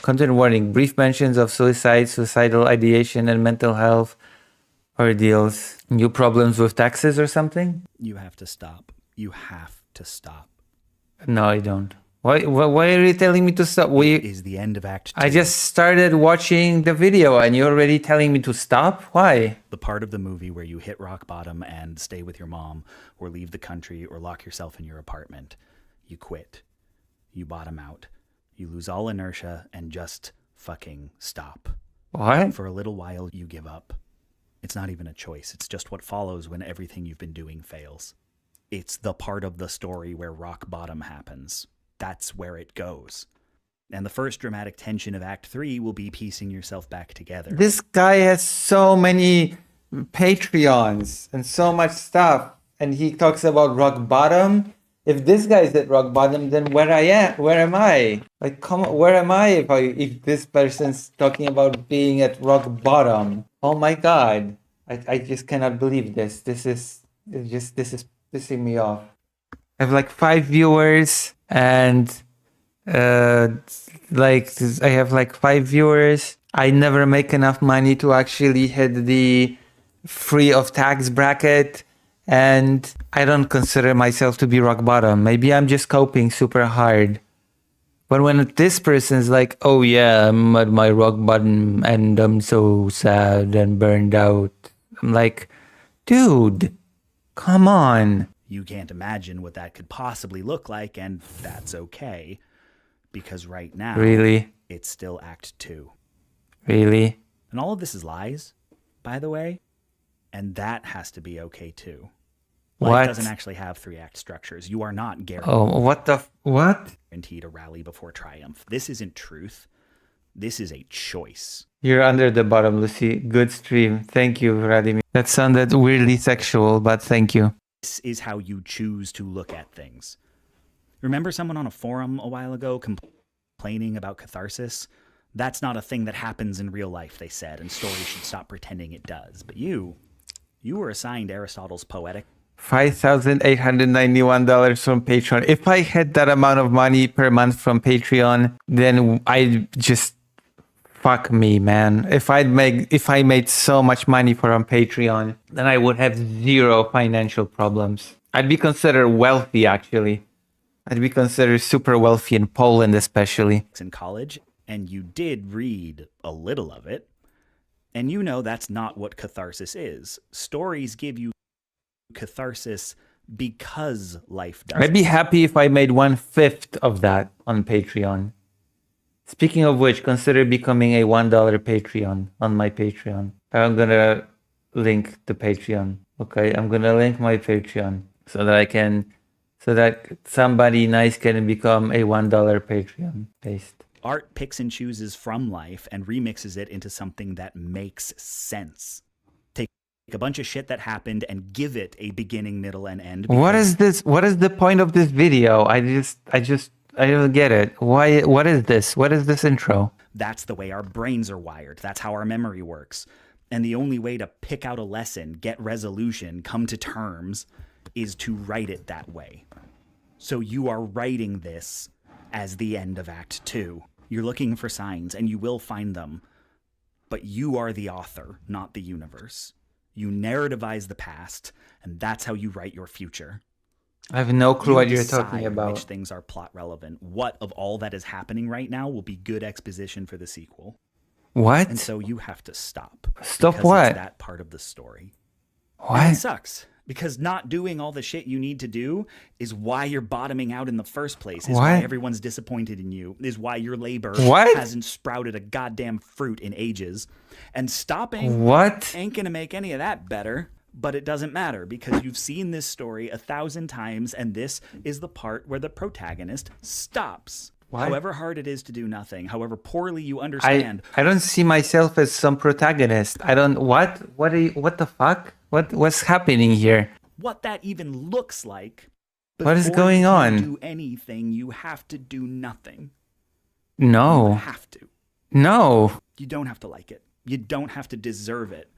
Content warning. Brief mentions of suicide, suicidal ideation, and mental health ordeals. New problems with taxes or something? You have to stop. You have to stop. No, I don't. Why are you telling me to stop? It is the end of Act 2. I just started watching the video and you're already telling me to stop? Why? The part of the movie where you hit rock bottom and stay with your mom or leave the country or lock yourself in your apartment. You quit. You bottom out. You lose all inertia and just fucking stop. What? For a little while, you give up. It's not even a choice. It's just what follows when everything you've been doing fails. It's the part of the story where rock bottom happens. That's where it goes. And the first dramatic tension of Act 3 will be piecing yourself back together. This guy has so many Patreons and so much stuff, and he talks about rock bottom. If this guy's at rock bottom, then where am I? Like, come on, where am I if this person's talking about being at rock bottom? Oh my God. I just cannot believe this. This is pissing me off. I have like 5 viewers and I have like 5 viewers. I never make enough money to actually hit the free of tax bracket, and I don't consider myself to be rock bottom. Maybe I'm just coping super hard. But when this person's like, oh yeah, I'm at my rock bottom and I'm so sad and burned out, I'm like, dude, come on. You can't imagine what that could possibly look like, and that's okay. Because right now, Really? It's still Act 2. Really? And all of this is lies, by the way. And that has to be okay too. Life What? doesn't actually have 3-act structures. You are not Oh, what? guaranteed a rally before triumph. This isn't truth. This is a choice. You're under the bottom, Lucy. Good stream. Thank you, Vladimir. That sounded weirdly sexual, but thank you. This is how you choose to look at things. Remember someone on a forum a while ago complaining about catharsis? That's not a thing that happens in real life, they said, and stories should stop pretending it does. But you were assigned Aristotle's poetic. $5,891 from Patreon. If I had that amount of money per month from Patreon, then I just fuck me, man. If I made so much money from Patreon, then I would have 0 financial problems. I'd be considered wealthy, actually. I'd be considered super wealthy in Poland, especially. In college, and you did read a little of it, and you know that's not what catharsis is. Stories give you catharsis because life does. I'd be happy if I made 1/5 of that on Patreon. Speaking of which, consider becoming a $1 Patreon on my Patreon. I'm gonna link the Patreon. Okay, I'm gonna link my Patreon so that somebody nice can become a $1 Patreon. Paste. Art picks and chooses from life and remixes it into something that makes sense. Take a bunch of shit that happened and give it a beginning, middle, and end. What is this? What is the point of this video? I don't get it. Why? What is this? What is this intro? That's the way our brains are wired. That's how our memory works. And the only way to pick out a lesson, get resolution, come to terms, is to write it that way. So you are writing this as the end of Act 2. You're looking for signs, and you will find them. But you are the author, not the universe. You narrativize the past, and that's how you write your future. I have no clue what you're decide talking about. Which things are plot relevant. What of all that is happening right now will be good exposition for the sequel. What? And so you have to stop. Stop because what? It's that part of the story. What? And it sucks. Because not doing all the shit you need to do is why you're bottoming out in the first place. Is why everyone's disappointed in you. Is why your labor hasn't sprouted a goddamn fruit in ages. And stopping ain't gonna make any of that better. But it doesn't matter because you've seen this story 1,000 times, and this is the part where the protagonist stops. What? However hard it is to do nothing, however poorly you understand. I don't see myself as some protagonist. I don't. What the fuck? What's happening here? What that even looks like. What is going on? Before you do anything, you have to do nothing. No. You have to. No. You don't have to like it. You don't have to deserve it.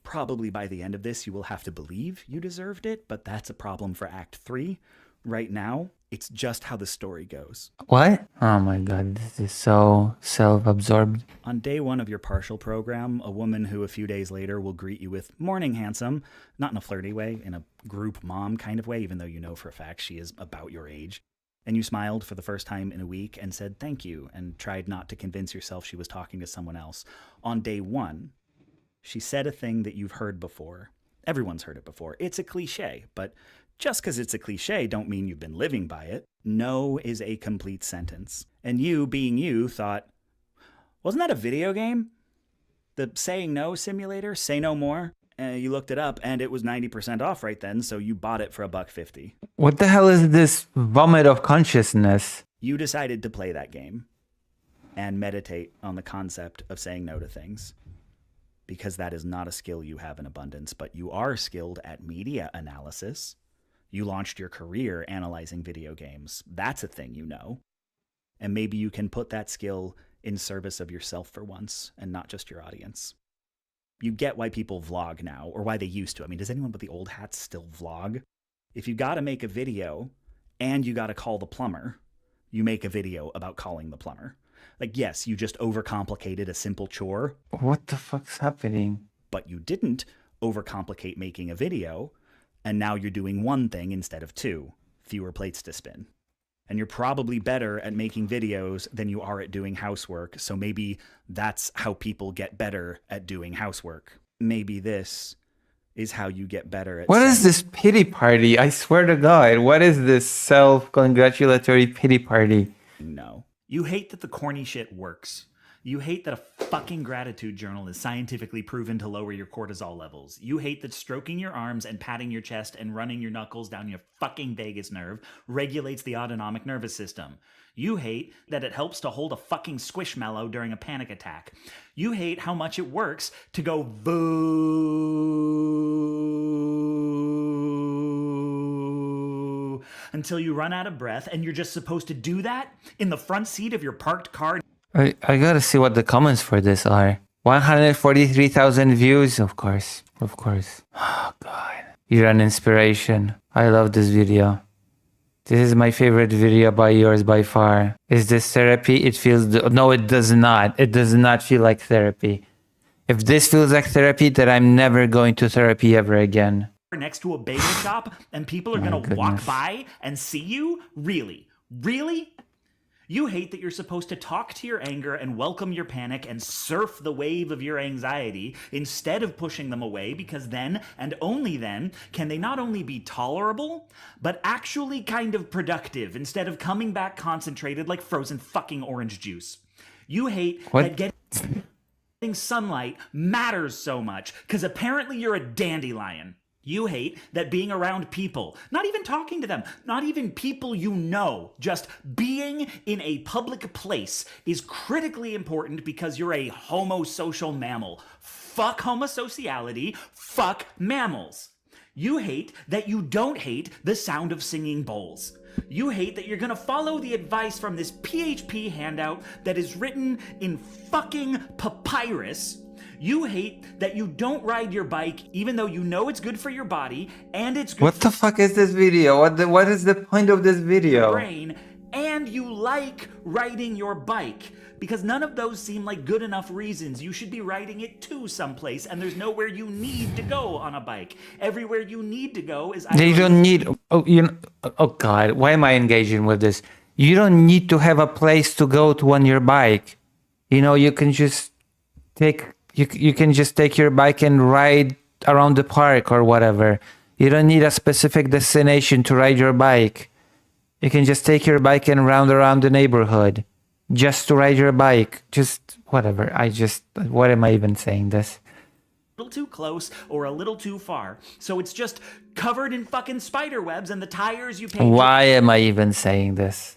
Probably by the end of this, you will have to believe you deserved it, but that's a problem for Act 3. Right now, It's just how the story goes. What? Oh my god, this is so self-absorbed. On day 1 of your partial program, a woman who a few days later will greet you with, "Morning, handsome," not in a flirty way, in a group mom kind of way, even though you know for a fact she is about your age. And you smiled for the first time in a week and said thank you and tried not to convince yourself she was talking to someone else. On day 1, she said a thing that you've heard before. Everyone's heard it before. It's a cliche, but just because it's a cliche don't mean you've been living by it. No is a complete sentence. And you, being you, thought, wasn't that a video game? The saying no simulator, say no more? You looked it up and it was 90% off right then, so you bought it for $1.50. What the hell is this vomit of consciousness? You decided to play that game and meditate on the concept of saying no to things, because that is not a skill you have in abundance, but you are skilled at media analysis. You launched your career analyzing video games. That's a thing you know. And maybe you can put that skill in service of yourself for once and not just your audience. You get why people vlog now, or why they used to. I mean, does anyone with the old hats still vlog? If you got to make a video and you got to call the plumber, you make a video about calling the plumber. Like, yes, you just overcomplicated a simple chore. What the fuck's happening? But you didn't overcomplicate making a video, and now you're doing one thing instead of 2, fewer plates to spin. And you're probably better at making videos than you are at doing housework, so maybe that's how people get better at doing housework. Maybe this is how you get better at... What is this pity party? I swear to God, what is this self-congratulatory pity party? No. You hate that the corny shit works. You hate that a fucking gratitude journal is scientifically proven to lower your cortisol levels. You hate that stroking your arms and patting your chest and running your knuckles down your fucking vagus nerve regulates the autonomic nervous system. You hate that it helps to hold a fucking squishmallow during a panic attack. You hate how much it works to go boo until you run out of breath, and you're just supposed to do that in the front seat of your parked car. I gotta see what the comments for this are. 143,000 views, of course. Of course. Oh, God. You're an inspiration. I love this video. This is my favorite video by yours by far. Is this therapy? It feels... No, it does not. It does not feel like therapy. If this feels like therapy, then I'm never going to therapy ever again. Next to a bagel shop, and people are gonna walk by and see you? Really? Really? You hate that you're supposed to talk to your anger and welcome your panic and surf the wave of your anxiety instead of pushing them away, because then, and only then, can they not only be tolerable, but actually kind of productive instead of coming back concentrated like frozen fucking orange juice. You hate that getting sunlight matters so much, because apparently you're a dandelion. You hate that being around people, not even talking to them, not even people you know, just being in a public place is critically important because you're a homosocial mammal. Fuck homosociality, fuck mammals. You hate that you don't hate the sound of singing bowls. You hate that you're gonna follow the advice from this PHP handout that is written in fucking papyrus. You hate that you don't ride your bike even though you know it's good for your body and it's good What the fuck is this video? What is the point of this video? for your brain, and you like riding your bike, because none of those seem like good enough reasons. You should be riding it to someplace, and there's nowhere you need to go on a bike. Everywhere you need to go is either... You don't need... Oh God, why am I engaging with this? You don't need to have a place to go to on your bike. You know, you can just take... You can just take your bike and ride around the park or whatever. You don't need a specific destination to ride your bike. You can just take your bike and round around the neighborhood just to ride your bike. Just whatever. What am I even saying this? A little too close or a little too far. So it's just covered in fucking spider webs, and the tires you paid Why am I even saying this?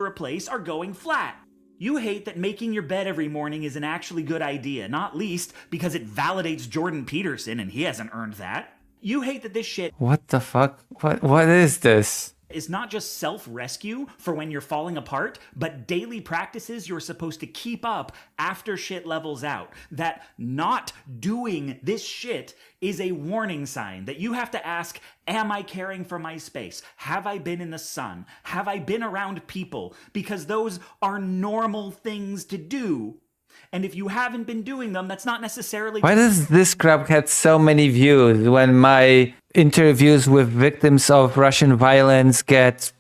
to replace are going flat. You hate that making your bed every morning is an actually good idea, not least because it validates Jordan Peterson and he hasn't earned that. You hate that this shit What the fuck? What is this? is not just self-rescue for when you're falling apart, but daily practices you're supposed to keep up after shit levels out. That not doing this shit is a warning sign that you have to ask, am I caring for my space? Have I been in the sun? Have I been around people? Because those are normal things to do. And if you haven't been doing them, that's not necessarily... Why does this crap get so many views when my interviews with victims of Russian violence don't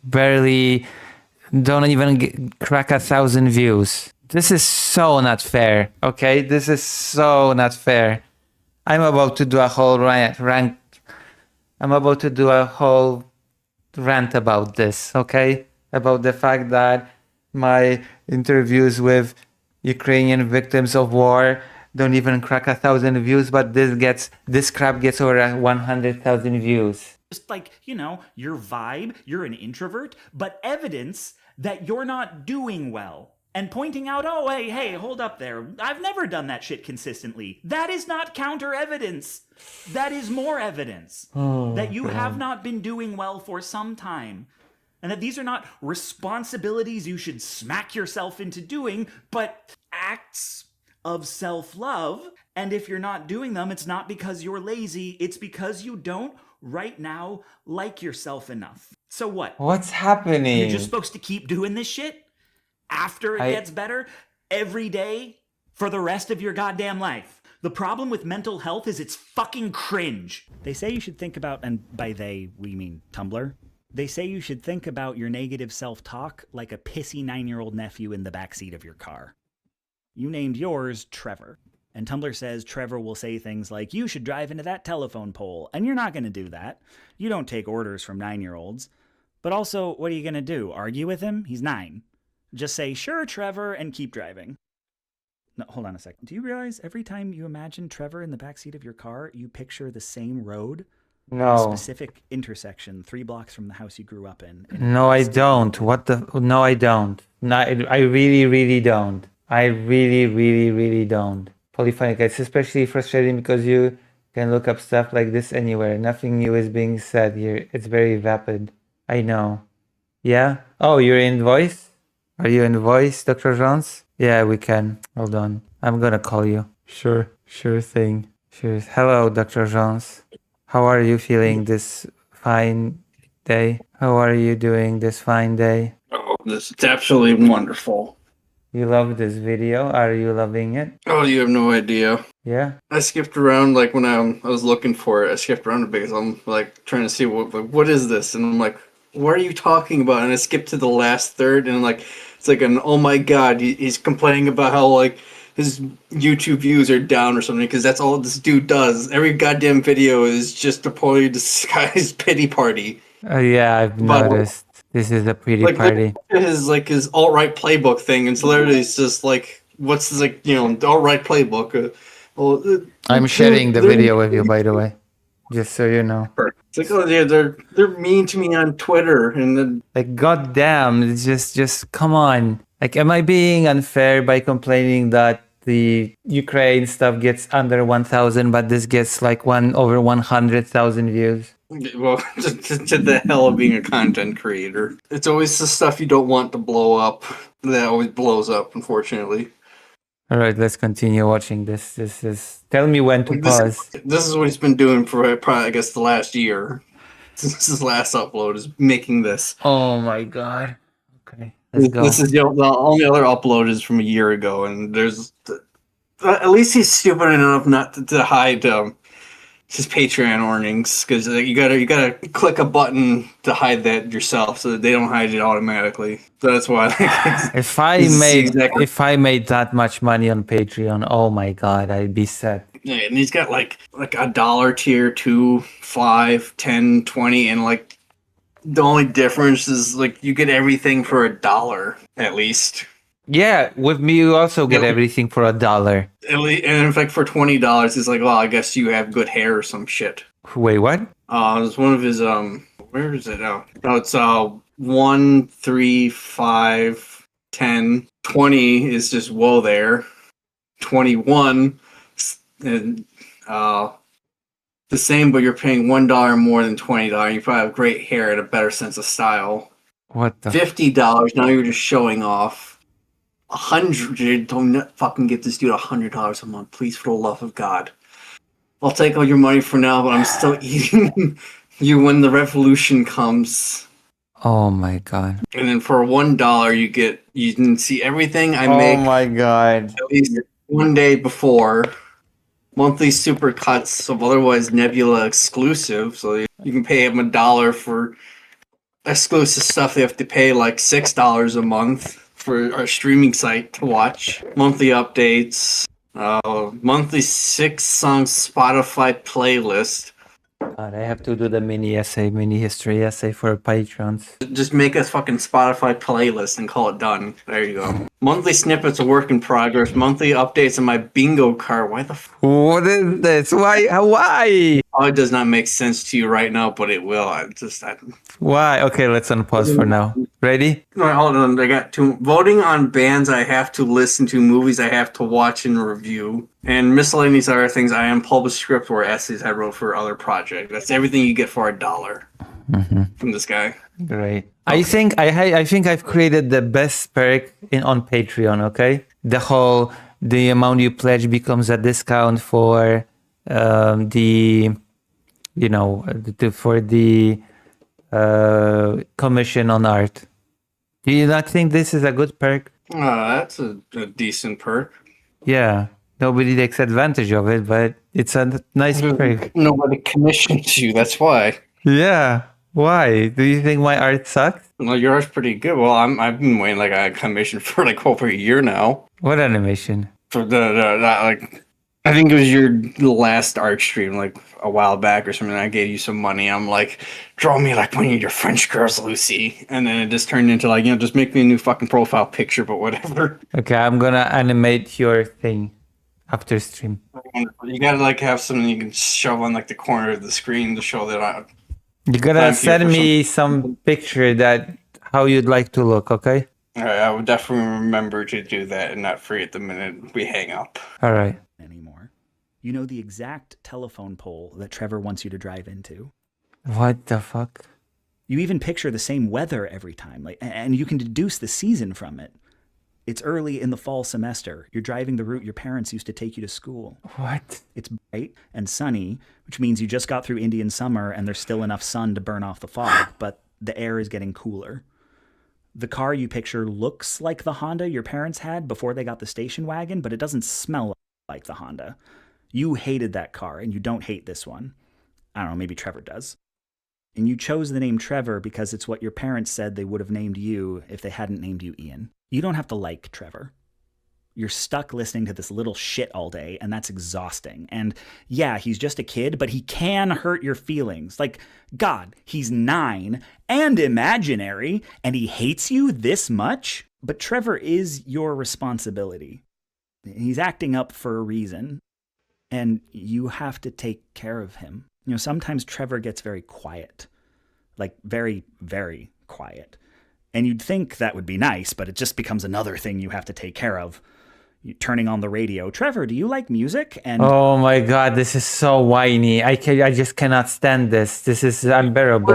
even crack 1,000 views? This is so not fair, okay? This is so not fair. I'm about to do a whole rant about this, okay? About the fact that my interviews with Ukrainian victims of war don't even crack 1,000 views, but this crap gets over 100,000 views. Just like, your vibe, you're an introvert, but evidence that you're not doing well. And pointing out, oh, hey, hold up there. I've never done that shit consistently. That is not counter evidence. That is more evidence that you have not been doing well for some time. And that these are not responsibilities you should smack yourself into doing, but acts of self-love. And if you're not doing them, it's not because you're lazy. It's because you don't right now like yourself enough. So what? What's happening? You're just supposed to keep doing this shit after it gets better every day for the rest of your goddamn life. The problem with mental health is it's fucking cringe. They say you should think about, and by they, we mean Tumblr. They say you should think about your negative self-talk like a pissy 9-year-old nephew in the backseat of your car. You named yours Trevor. And Tumblr says Trevor will say things like, you should drive into that telephone pole. And you're not going to do that. You don't take orders from 9-year-olds. But also, what are you going to do? Argue with him? He's 9. Just say, sure, Trevor, and keep driving. No, hold on a second. Do you realize every time you imagine Trevor in the backseat of your car, you picture the same road? No. A specific intersection 3 blocks from the house you grew up in. No, I don't. No, I don't. No, I really, really don't. I really, really, really don't. Polyphonic, it's especially frustrating because you can look up stuff like this anywhere. Nothing new is being said here. It's very vapid. I know. Yeah? Oh, you're in voice? Are you in voice, Dr. Jones? Yeah, we can. Hold on. I'm gonna call you. Sure thing. Sure. Hello, Dr. Jones. How are you feeling this fine day? How are you doing this fine day? Oh, this is absolutely wonderful. You love this video? Are you loving it? Oh, you have no idea. Yeah? I skipped around, like, when I was looking for it. I skipped around a bit because I'm, like, trying to see what is this? And I'm like, what are you talking about? And I skipped to the last third, and, like, it's like an, oh my god, he's complaining about how, like, his YouTube views are down or something, because that's all this dude does. Every goddamn video is just a poorly disguised pity party. Yeah, I've noticed. This is a pretty party. His alt-right playbook thing, and so literally it's just like, what's this, like, alt-right playbook? I'm sharing the video with you, by the way, just so you know. It's like, oh yeah, they're mean to me on Twitter, and then like, goddamn, it's just come on. Like, am I being unfair by complaining that the Ukraine stuff gets under 1,000, but this gets like over 100,000 views? Well, to the hell of being a content creator. It's always the stuff you don't want to blow up that always blows up, unfortunately. All right, let's continue watching this. This is... Tell me when to pause. This is what he's been doing for probably, I guess, the last year. Since his last upload is making this. Oh my god. Okay, let's go. This is the only other upload is from a year ago, and there's... At least he's stupid enough not to hide... his Patreon earnings, because you gotta click a button to hide that yourself, so that they don't hide it automatically. So that's why. If I made that much money on Patreon, oh my god, I'd be set. Yeah, and he's got like $1 tier, 2, 5, 10, 20, and like the only difference is like you get everything for $1 at least. Yeah, with me you also get everything for $1. And in fact, for $20, it's like, well, I guess you have good hair or some shit. Wait, what? It's one of his where is it? Oh, it's 1, 3, 5, 10, 20 is just whoa there. 21 and the same, but you're paying $1 more than $20. You probably have great hair and a better sense of style. What the? $50. Now you're just showing off. 100. Don't fucking give this dude $100 a month, please, for the love of God. I'll take all your money for now, but I'm still eating you when the revolution comes. Oh my god. And then for $1, you can see everything I make. Oh my god. At least one day before. Monthly super cuts of otherwise Nebula exclusive, so you can pay them $1 for exclusive stuff. They have to pay like $6 a month for our streaming site to watch. Monthly updates, monthly 6-song Spotify playlist. God, I have to do the mini history essay for patrons. Just make a fucking Spotify playlist and call it done. There you go. Monthly snippets of work in progress. Monthly updates on my bingo card. Why the What is this? Why? Why? Oh, it does not make sense to you right now, but it will. Why? Okay, let's unpause for now. Ready? No, hold on. I got two. Voting on bands I have to listen to, movies I have to watch and review, and miscellaneous other things. I unpublished script or essays I wrote for other projects. That's everything you get for $1 from this guy. Great. I think I've created the best perk on Patreon. Okay, the amount you pledge becomes a discount for commission on art. Do you not think this is a good perk? That's a decent perk. Yeah, nobody takes advantage of it, but it's a nice perk. Nobody commissions you. That's why. Yeah. Why? Do you think my art sucks? Well, your art's pretty good. Well, I've been waiting like a commission for like over a year now. What animation? For I think it was your last art stream like a while back or something. I gave you some money. I'm like, draw me like one of your French girls, Lucy. And then it just turned into like, just make me a new fucking profile picture, but whatever. Okay, I'm gonna animate your thing after stream. You gotta like have something you can shove on like the corner of the screen to show that You gotta send me some picture that how you'd like to look, okay? All right, I would definitely remember to do that and not forget the minute we hang up. All right. Anymore. You know the exact telephone pole that Trevor wants you to drive into. What the fuck? You even picture the same weather every time, and you can deduce the season from it. It's early in the fall semester. You're driving the route your parents used to take you to school. What? It's bright and sunny, which means you just got through Indian summer and there's still enough sun to burn off the fog, but the air is getting cooler. The car you picture looks like the Honda your parents had before they got the station wagon, but it doesn't smell like the Honda. You hated that car, and you don't hate this one. I don't know, maybe Trevor does. And you chose the name Trevor because it's what your parents said they would have named you if they hadn't named you Ian. You don't have to like Trevor. You're stuck listening to this little shit all day, and that's exhausting. And yeah, he's just a kid, but he can hurt your feelings. Like, God, he's 9 and imaginary, and he hates you this much? But Trevor is your responsibility. He's acting up for a reason, and you have to take care of him. You know, sometimes Trevor gets very quiet. Like, very, very quiet. And you'd think that would be nice, but it just becomes another thing you have to take care of. Turning on the radio. Trevor, do you like music? And oh my god, this is so whiny. I just cannot stand this. This is unbearable.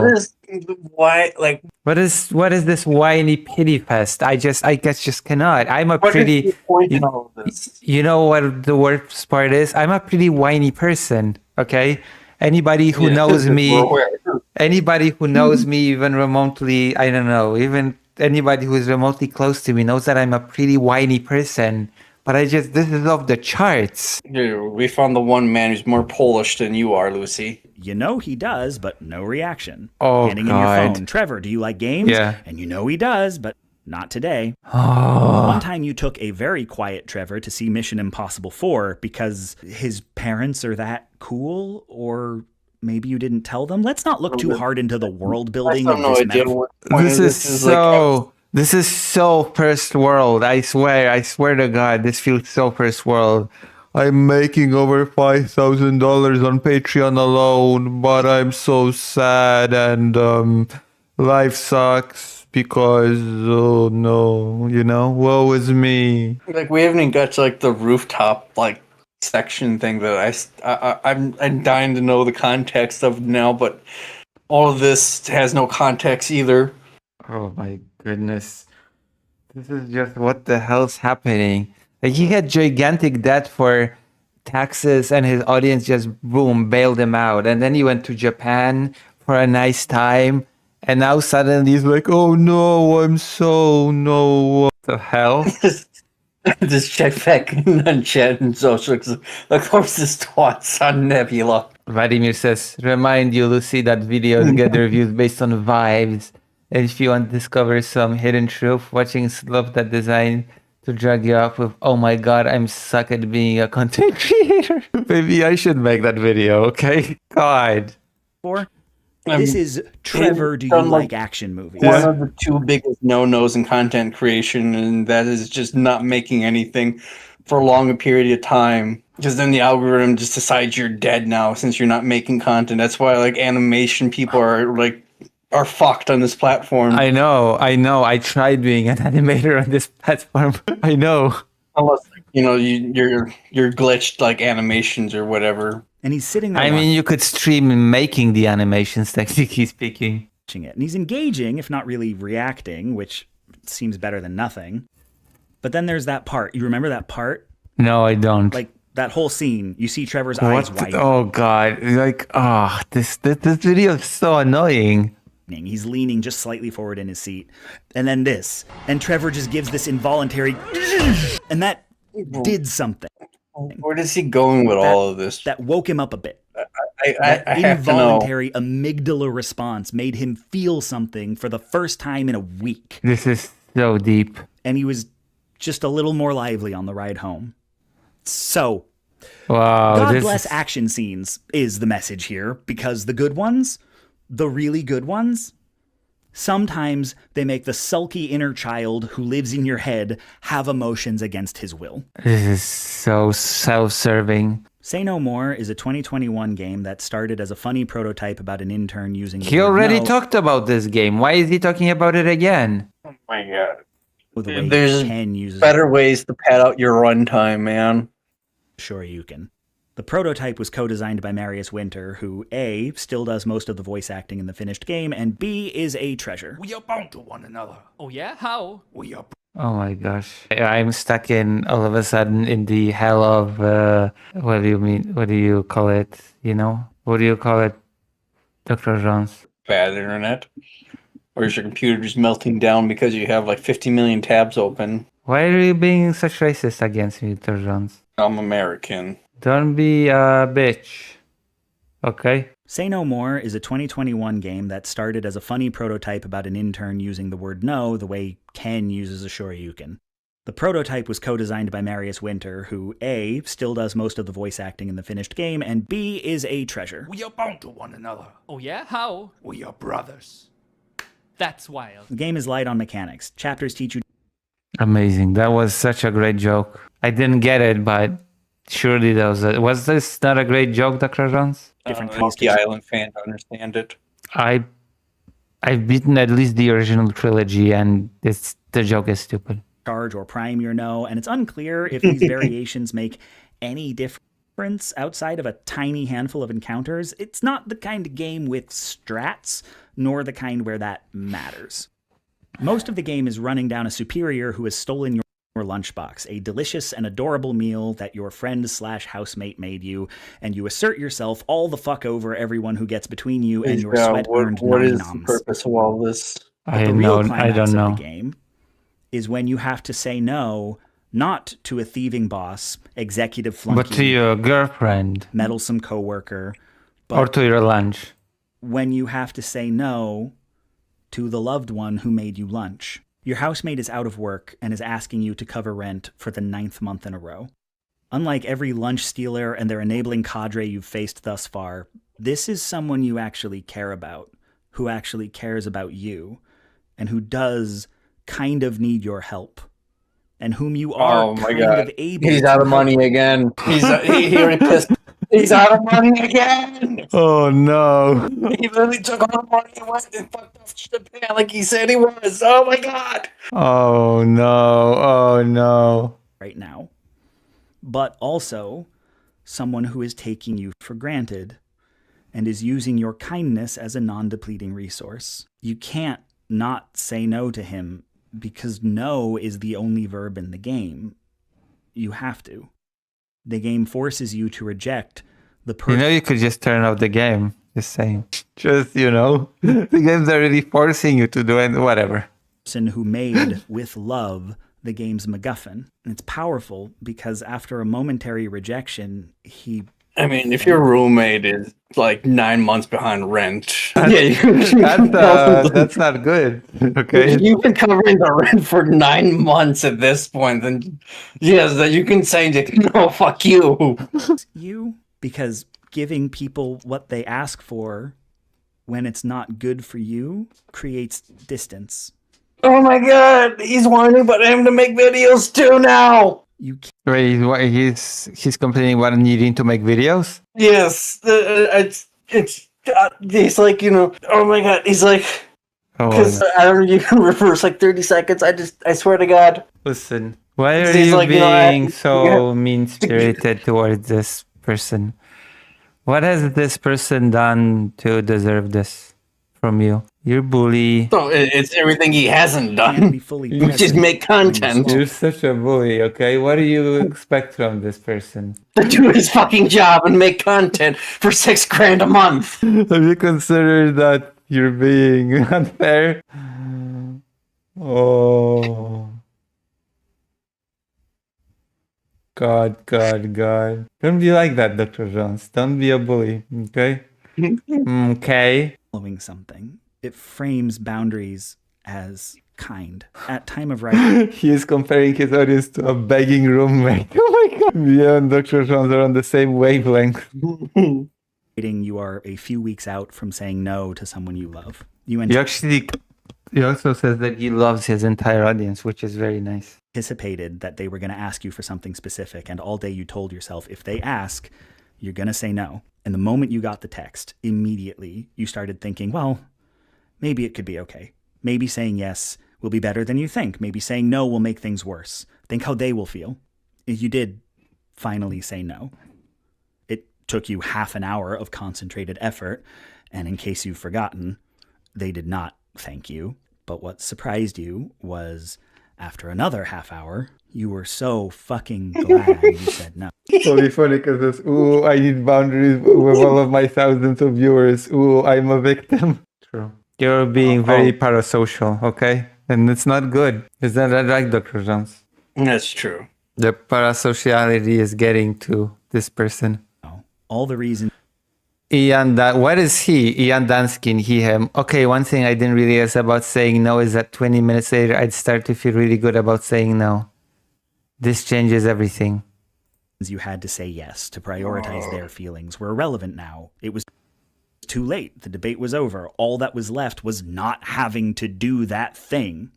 What is this whiny pity fest? I guess just cannot. I'm a pretty you know what the worst part is? I'm a pretty whiny person, okay? Anybody who knows me even remotely, I don't know, even anybody who is remotely close to me knows that I'm a pretty whiny person. But this is off the charts. We found the one man who's more Polish than you are, Lucy. You know he does, but no reaction. Oh, handing in your phone. Trevor, do you like games? Yeah. And you know he does, but not today. Oh. One time you took a very quiet Trevor to see Mission Impossible 4 because his parents are that cool, or maybe you didn't tell them. Let's not look too hard into the world building of this metaphor. This is so first world. I swear to God, this feels so first world. I'm making over $5,000 on Patreon alone, but I'm so sad and life sucks because oh no, woe is me. Like we haven't even got to like the rooftop like section thing that I'm dying to know the context of now, but all of this has no context either. Oh my goodness. This is just what the hell's happening. Like he had gigantic debt for taxes and his audience just boom bailed him out. And then he went to Japan for a nice time. And now suddenly he's like, oh no, I'm so no. What the hell? Just check back in on chat and social. Of course, this thoughts on Nebula. Vladimir says, remind you, Lucy, that videos get reviews based on vibes. And if you want to discover some hidden truth, watching stuff that designed to drag you up with, oh my god, I'm suck at being a content creator. Maybe I should make that video, okay? God. This is Trevor, do you like action movies? One of the two biggest no-nos in content creation, and that is just not making anything for a longer period of time. Because then the algorithm just decides you're dead now since you're not making content. That's why like animation people are fucked on this platform. I know. I tried being an animator on this platform. I know. Unless you're glitched like animations or whatever. And he's sitting there. I mean, you could stream making the animations, technically speaking. Watching it, and he's engaging, if not really reacting, which seems better than nothing. But then there's that part. You remember that part? No, I don't. Like that whole scene. You see Trevor's eyes widen. Oh god! Like, this video is so annoying. He's leaning just slightly forward in his seat, and then this, and Trevor just gives this involuntary, and that did something. Where is he going with all of this? That woke him up a bit. I have to know. Involuntary amygdala response made him feel something for the first time in a week. This is so deep. And he was just a little more lively on the ride home. So, wow, God bless action scenes is the message here, because the good ones, the really good ones, sometimes they make the sulky inner child who lives in your head have emotions against his will. This is so self-serving. Say No More is a 2021 game that started as a funny prototype about an intern using... He already talked about this game. Why is he talking about it again? Oh my god. There's better ways to pad out your runtime, man. Sure you can. The prototype was co-designed by Marius Winter, who A, still does most of the voice acting in the finished game, and B, is a treasure. We are bound to one another. Oh yeah? How? We are... Oh my gosh. I'm stuck in, all of a sudden, in the hell of, what do you mean? What do you call it? You know? What do you call it, Dr. Jones? Bad internet. Or is your computer just melting down because you have like 50 million tabs open? Why are you being such racist against me, Dr. Jones? I'm American. Don't be a bitch. Okay? Say No More is a 2021 game that started as a funny prototype about an intern using the word no the way Ken uses a shoryuken. The prototype was co-designed by Marius Winter, who A, still does most of the voice acting in the finished game, and B, is a treasure. We are bound to one another. Oh yeah? How? We are brothers. That's wild. The game is light on mechanics. Chapters teach you... Amazing. That was such a great joke. I didn't get it, but surely that was this not a great joke, Dr. Jones? Different Monkey Island fan to understand it. I've beaten at least the original trilogy, and the joke is stupid. Charge or prime your no, and it's unclear if these variations make any difference outside of a tiny handful of encounters. It's not the kind of game with strats, nor the kind where that matters. Most of the game is running down a superior who has stolen your lunchbox, a delicious and adorable meal that your friend/housemate made you, and you assert yourself all the fuck over everyone who gets between you and your sweat-earned What is the nom-noms. purpose of all this? But the real climax of the game is when you have to say no, not to a thieving boss, executive flunky, but to your girlfriend, meddlesome coworker, or to your lunch. When you have to say no to the loved one who made you lunch. Your housemate is out of work and is asking you to cover rent for the 9th month in a row. Unlike every lunch stealer and their enabling cadre you've faced thus far, this is someone you actually care about, who actually cares about you, and who does kind of need your help, and whom you are of able He's out of money again. He already pissed. He's out of money again. Oh no. He literally took all the money and went and fucked off Japan like he said he was. Oh my god. Oh no. Oh no. Right now. But also, someone who is taking you for granted and is using your kindness as a non-depleting resource. You can't not say no to him because no is the only verb in the game. You have to. The game forces you to reject the person. You could just turn off the game. Just saying. Just, the game's already forcing you to do it, whatever. Who made with love the game's MacGuffin. And it's powerful because after a momentary rejection, if your roommate is like 9 months behind rent, that's not good. Okay. If you've been covering the rent for 9 months at this point, then yes, that you can say no, fuck you. Because giving people what they ask for when it's not good for you creates distance. Oh my god, he's whining about him to make videos too now. Wait, he's complaining about needing to make videos? Yes, he's like, oh my god, he's like, because I don't know, you can reverse like 30 seconds. I swear to God. Listen, why are you being so mean-spirited towards this person? What has this person done to deserve this from you? You're bully. So it's everything he hasn't done, which is make content. You're such a bully, okay? What do you expect from this person? To do his fucking job and make content for $6,000 a month. Have you considered that you're being unfair? Oh. God. Don't be like that, Dr. Jones. Don't be a bully, okay? Okay. Following something. It frames boundaries as kind. At time of writing, He is comparing his audience to a begging roommate. Oh my god. Me and Dr. Jones are on the same wavelength. you are a few weeks out from saying no to someone you love. He also says that he loves his entire audience, which is very nice. Anticipated that they were going to ask you for something specific, and all day you told yourself, if they ask, you're going to say no. And the moment you got the text, immediately you started thinking, well, maybe it could be okay. Maybe saying yes will be better than you think. Maybe saying no will make things worse. Think how they will feel. You did finally say no. It took you half an hour of concentrated effort, and in case you've forgotten, they did not thank you. But what surprised you was after another half hour, you were so fucking glad you said no. It's only funny because it's, ooh, I need boundaries with all of my thousands of viewers. Ooh, I'm a victim. True. You're being very parasocial, okay? And it's not good. Isn't that right, Dr. Jones? That's true. The parasociality is getting to this person. All the reasons. What is he? Ian Danskin, he, him. Okay, one thing I didn't realize about saying no is that 20 minutes later, I'd start to feel really good about saying no. This changes everything. You had to say yes to prioritize their feelings were irrelevant now. It was too late. The debate was over. All that was left was not having to do that thing.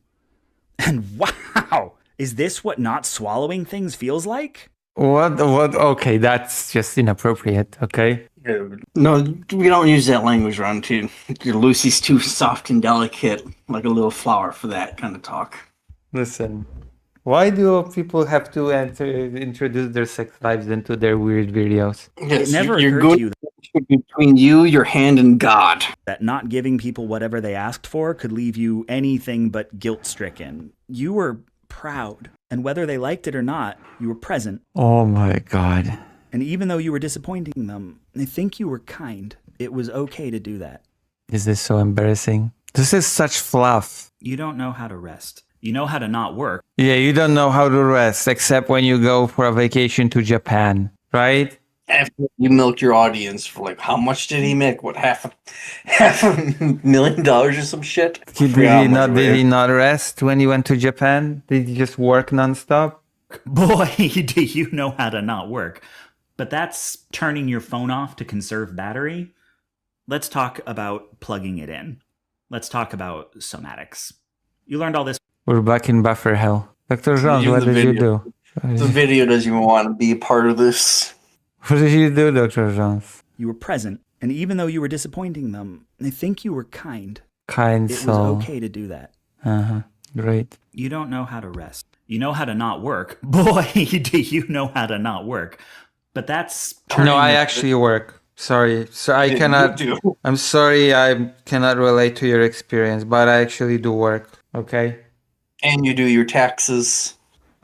And wow, is this what not swallowing things feels like? What? Okay, that's just inappropriate, okay? No, we don't use that language around here. Lucy's too soft and delicate, like a little flower for that kind of talk. Listen, why do people have to introduce their sex lives into their weird videos? Yes, it never occurred to you between you, your hand, and God that not giving people whatever they asked for could leave you anything but guilt-stricken. You were proud, and whether they liked it or not, you were present. Oh my God. And even though you were disappointing them, I think you were kind. It was okay to do that. Is this so embarrassing? This is such fluff. You don't know how to rest. You know how to not work. Yeah, you don't know how to rest, except when you go for a vacation to Japan, right? After you milk your audience for like, how much did he make? What, $500,000 or some shit? Did he not rest when he went to Japan? Did he just work nonstop? Boy, do you know how to not work. But that's turning your phone off to conserve battery. Let's talk about plugging it in. Let's talk about somatics. You learned all this. We're back in buffer hell. Dr. Jones, what did you do? The video doesn't even want to be a part of this. What did you do, Dr. Jones? You were present, and even though you were disappointing them, I think you were kind. Kind soul. It was okay to do that. Great. You don't know how to rest. You know how to not work. Boy, do you know how to not work. But that's No, turning I the- actually work. Sorry. So I Yeah, you cannot. do. I'm sorry, I cannot relate to your experience, but I actually do work. Okay. And you do your taxes.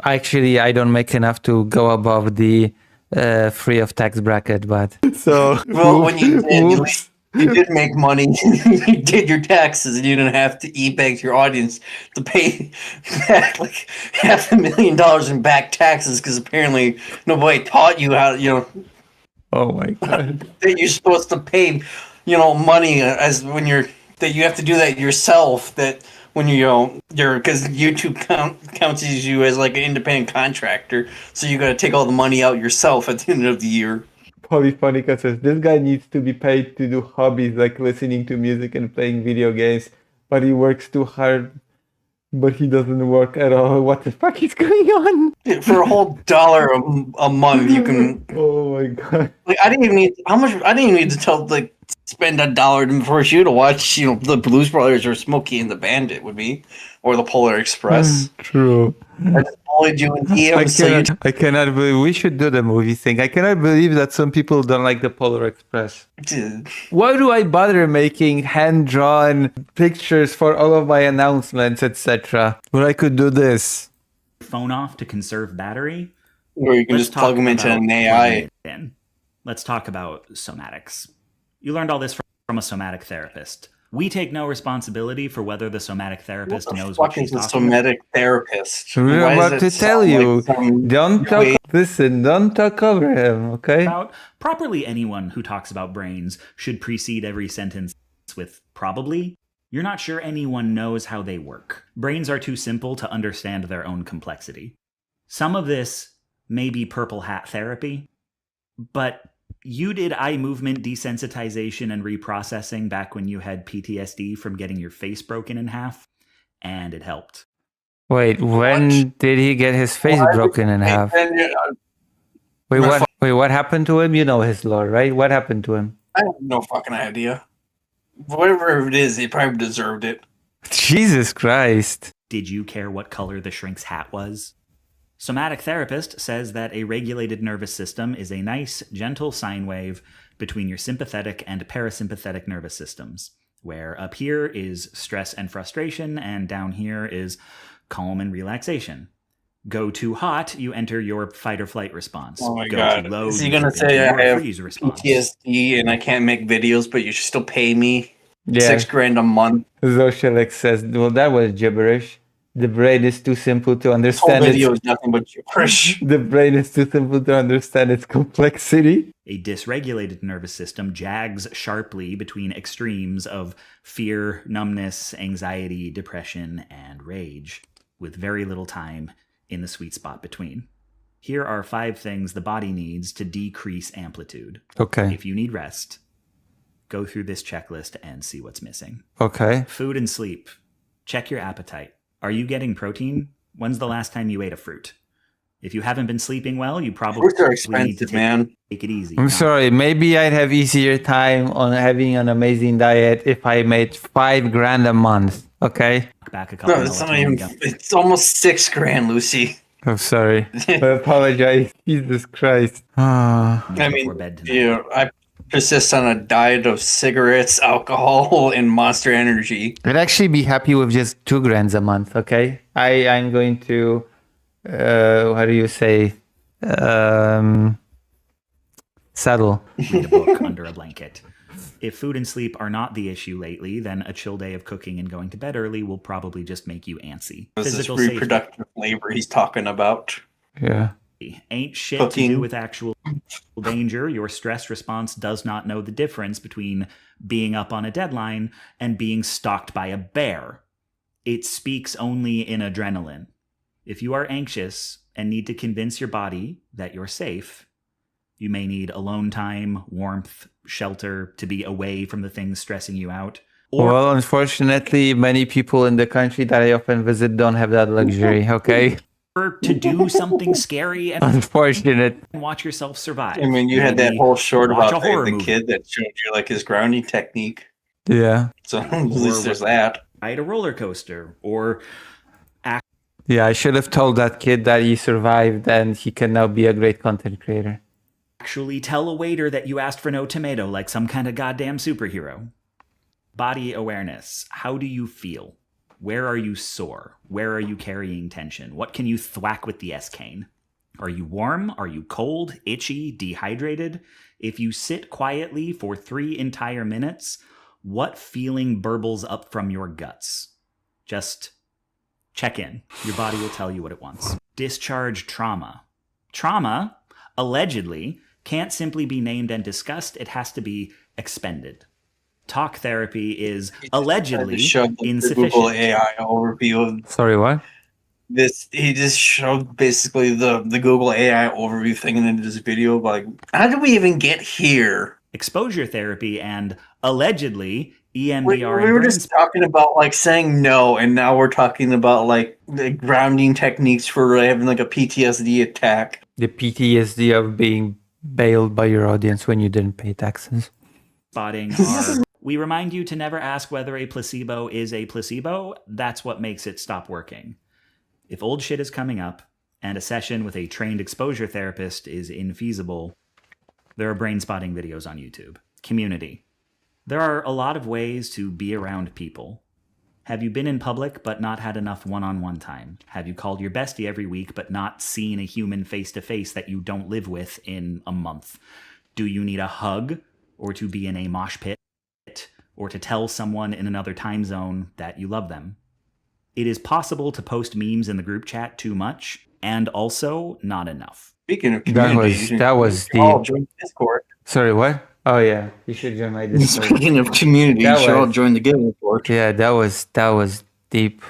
Actually, I don't make enough to go above the free of tax bracket, but so Well, when you did, at whoops. least you did make money. You did your taxes, and you didn't have to e-beg your audience to pay back like $500,000 in back taxes because apparently nobody taught you how. Oh my god. That you're supposed to pay, money as when you're that you have to do that yourself. That when you're because YouTube counts you as like an independent contractor, so you got to take all the money out yourself at the end of the year. Polyphonica says this guy needs to be paid to do hobbies like listening to music and playing video games, but he works too hard, but he doesn't work at all. What the fuck is going on? For a whole $1 a month, you can. Oh my god. Like, I didn't even need how much. I didn't even need to spend $1 for you to watch. The Blues Brothers or Smokey and the Bandit with me, or the Polar Express. True. I just followed you in DMs. I cannot believe we should do the movie thing. I cannot believe that some people don't like the Polar Express. Why do I bother making hand-drawn pictures for all of my announcements, etc.? When I could do this. phone off to conserve battery. Or you can Let's just plug talk them into about an plugging AI. it in. Let's talk about somatics. You learned all this from a somatic therapist. We take no responsibility for whether the somatic therapist knows what What she's is a talking about. somatic therapist? We're Why does about it to tell sound you. like some Don't talk. way- Listen, don't talk over him, okay? Properly, anyone who talks about brains should precede every sentence with probably. You're not sure anyone knows how they work. Brains are too simple to understand their own complexity. Some of this may be purple hat therapy, but you did eye movement desensitization and reprocessing back when you had PTSD from getting your face broken in half, and it helped. Wait, when did he get his face broken in half? Wait, what happened to him? You know his lore, right? What happened to him? I have no fucking idea. Whatever it is, he probably deserved it. Jesus Christ. Did you care what color the shrink's hat was? Somatic therapist says that a regulated nervous system is a nice, gentle sine wave between your sympathetic and parasympathetic nervous systems, where up here is stress and frustration, and down here is calm and relaxation. Go too hot, you enter your fight or flight response. Oh my Go god. too low, Is he you gonna dip say into I your have freeze response. PTSD and I can't make videos, but you should still pay me Yeah. $6,000 a month? Zoshelek says, well, that was gibberish. The brain is too simple to This whole understand video its... is nothing but gibberish. The brain is too simple to understand its complexity. A dysregulated nervous system jags sharply between extremes of fear, numbness, anxiety, depression, and rage, with very little time in the sweet spot between. Here are 5 things the body needs to decrease amplitude. Okay. If you need rest, go through this checklist and see what's missing. Okay. Food and sleep. Check your appetite. Are you getting protein? When's the last time you ate a fruit? If you haven't been sleeping well, you probably Fruits are need to expensive, man. take it easy. I'm sorry, maybe I'd have easier time on having an amazing diet if I made $5,000 a month, okay? Back a couple No, it's not melatonin even. gum- It's almost $6,000, Lucy. I'm sorry. I apologize. Jesus Christ. Ah. I mean, before bed tonight. I persist on a diet of cigarettes, alcohol, and Monster Energy. I'd actually be happy with just $2,000 a month, okay? I'm going to, how do you say, settle. Read a book under a blanket. If food and sleep are not the issue lately, then a chill day of cooking and going to bed early will probably just make you antsy. This is Physical safety reproductive labor he's talking about. Yeah. ain't shit to Cooking. do with actual danger. Your stress response does not know the difference between being up on a deadline and being stalked by a bear. It speaks only in adrenaline. If you are anxious and need to convince your body that you're safe, you may need alone time, warmth, shelter to be away from the things stressing you out. Or Well, unfortunately, many people in the country that I often visit don't have that luxury, okay? to do something scary and Unfortunate. watch yourself survive. I mean, you had that Maybe whole short watch about a horror the movie. kid that showed you like his grounding technique. Yeah. So at least there's that. Ride a roller coaster or Yeah, I should have told that kid that he survived and he can now be a great content creator. Actually tell a waiter that you asked for no tomato like some kind of goddamn superhero. Body awareness. How do you feel? Where are you sore? Where are you carrying tension? What can you thwack with the S-cane? Are you warm? Are you cold, itchy, dehydrated? If you sit quietly for 3 entire minutes, what feeling burbles up from your guts? Just check in. Your body will tell you what it wants. Discharge trauma. Trauma, allegedly, can't simply be named and discussed. It has to be expended. Talk therapy is allegedly insufficient. Google AI overview of Sorry, what? this. He just showed basically the Google AI overview thing in this video. Like, how did we even get here? Exposure therapy and allegedly We EMDR and were brain just talking about like saying no, and now we're talking about like the grounding techniques for having like a PTSD attack. The PTSD of being bailed by your audience when you didn't pay taxes. spotting are... We remind you to never ask whether a placebo is a placebo. That's what makes it stop working. If old shit is coming up and a session with a trained exposure therapist is infeasible, there are brain spotting videos on YouTube. Community. There are a lot of ways to be around people. Have you been in public but not had enough one-on-one time? Have you called your bestie every week but not seen a human face-to-face that you don't live with in a month? Do you need a hug or to be in a mosh pit or to tell someone in another time zone that you love them? It is possible to post memes in the group chat too much and also not enough. Speaking of community, That was all deep. join Discord. Sorry, what? Oh yeah, you should join my Discord. Speaking of community, That you should all was- join the Giving Force. Yeah, that was deep.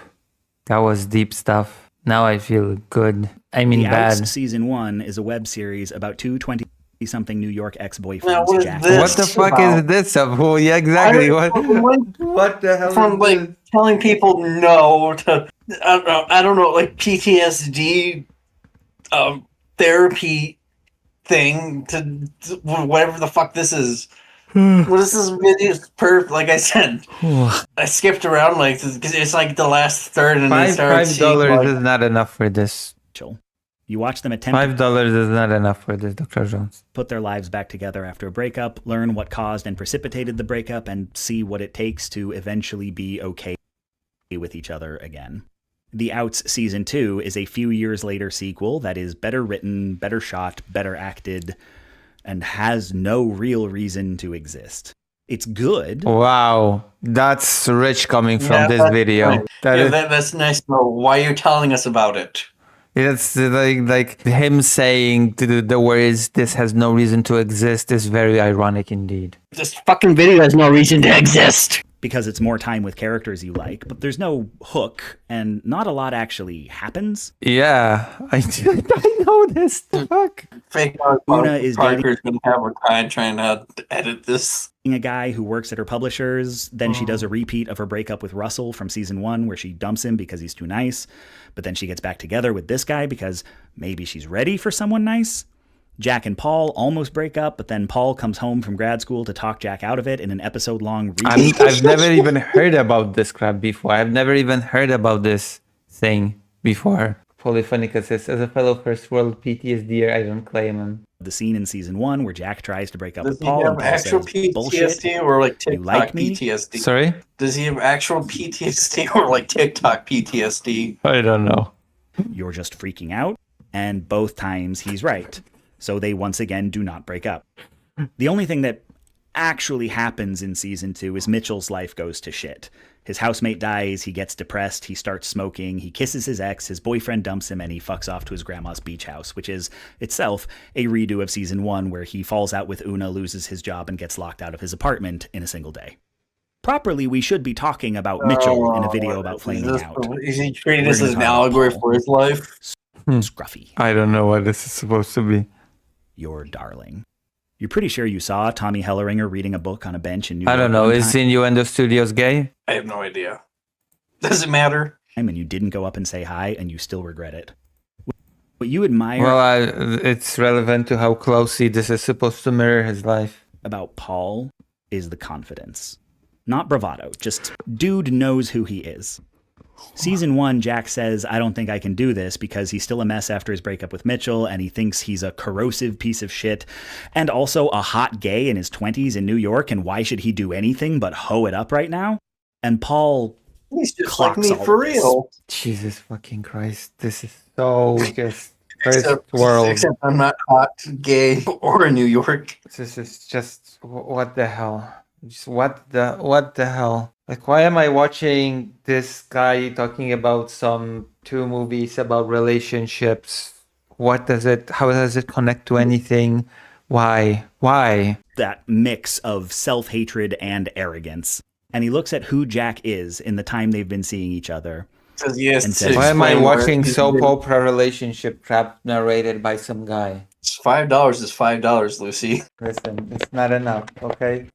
That was deep stuff. Now I feel good. I mean The bad. Outs Season 1 is a web series about two 20-something New York Now, ex-boyfriends, what is Jack this? What the fuck is this of? Oh, yeah, exactly. What the hell From is like this? telling people no to I don't know, like PTSD therapy thing to whatever the fuck this is. What is this video? Like I said, I skipped around like because it's like the last third, and I started seeing $5 like, is not enough for this. Mitchell. You watch them attempt $5 is not enough for this, Dr. Jones. put their lives back together after a breakup, learn what caused and precipitated the breakup, and see what it takes to eventually be okay with each other again. The Outs Season 2 is a few years later sequel that is better written, better shot, better acted, and has no real reason to exist. It's good. Wow, that's rich coming from Yeah, this that's video. right. That's nice to know. Why are you telling us about it? It's like him saying to the words, "This has no reason to exist," is very ironic indeed. This fucking video has no reason to exist. Because it's more time with characters you like, but there's no hook, and not a lot actually happens. Yeah, I know this. Fuck. Fake Una is Parker's gonna have her time trying to edit this. A guy who works at her publishers, then she does a repeat of her breakup with Russell from season 1 where she dumps him because he's too nice, but then she gets back together with this guy because maybe she's ready for someone nice. Jack and Paul almost break up, but then Paul comes home from grad school to talk Jack out of it in an episode-long repeat. I've never even heard about this crap before. I've never even heard about this thing before. Polyphonicus says, as a fellow first world PTSDer, I don't claim him. The scene in season 1 where Jack tries to break up Does with he Paul and have Paul actual says, bullshit. PTSD or like TikTok like me? PTSD? Sorry? Does he have actual PTSD or like TikTok PTSD? I don't know. You're just freaking out, and both times he's right. So they once again do not break up. The only thing that actually happens in season 2 is Mitchell's life goes to shit. His housemate dies, he gets depressed, he starts smoking, he kisses his ex, his boyfriend dumps him, and he fucks off to his grandma's beach house, which is itself a redo of season 1 where he falls out with Una, loses his job, and gets locked out of his apartment in a single day. Properly, we should be talking about Mitchell in a video about flaming out. Is he treating We're this gonna as an talk about allegory Paul. for his life? Scruffy, I don't know what this is supposed to be. your darling. You're pretty sure you saw Tommy Helleringer reading a book on a bench in New I York don't know. one Is time, Innuendo Studios gay? I have no idea. Does it matter? and you didn't go up and say hi, and you still regret it. What you admire Well, it's relevant to how closely this is supposed to mirror his life. about Paul is the confidence. Not bravado, just dude knows who he is. Season 1, Jack says, I don't think I can do this because he's still a mess after his breakup with Mitchell, and he thinks he's a corrosive piece of shit, and also a hot gay in his 20s in New York, and why should he do anything but hoe it up right now? And Paul He's just clocks like me all for of this. real. Jesus fucking Christ. This is so just first Except, world. except I'm not hot, gay, or in New York. This is just what the hell? Just what the hell? Like, why am I watching this guy talking about some 2 movies about relationships? How does it connect to anything? Why? That mix of self-hatred and arrogance. And he looks at who Jack is in the time they've been seeing each other. Says yes. And says, Why am I explain where watching he's soap been- opera relationship crap narrated by some guy? $5 is $5, Lucy. Listen, it's not enough, okay?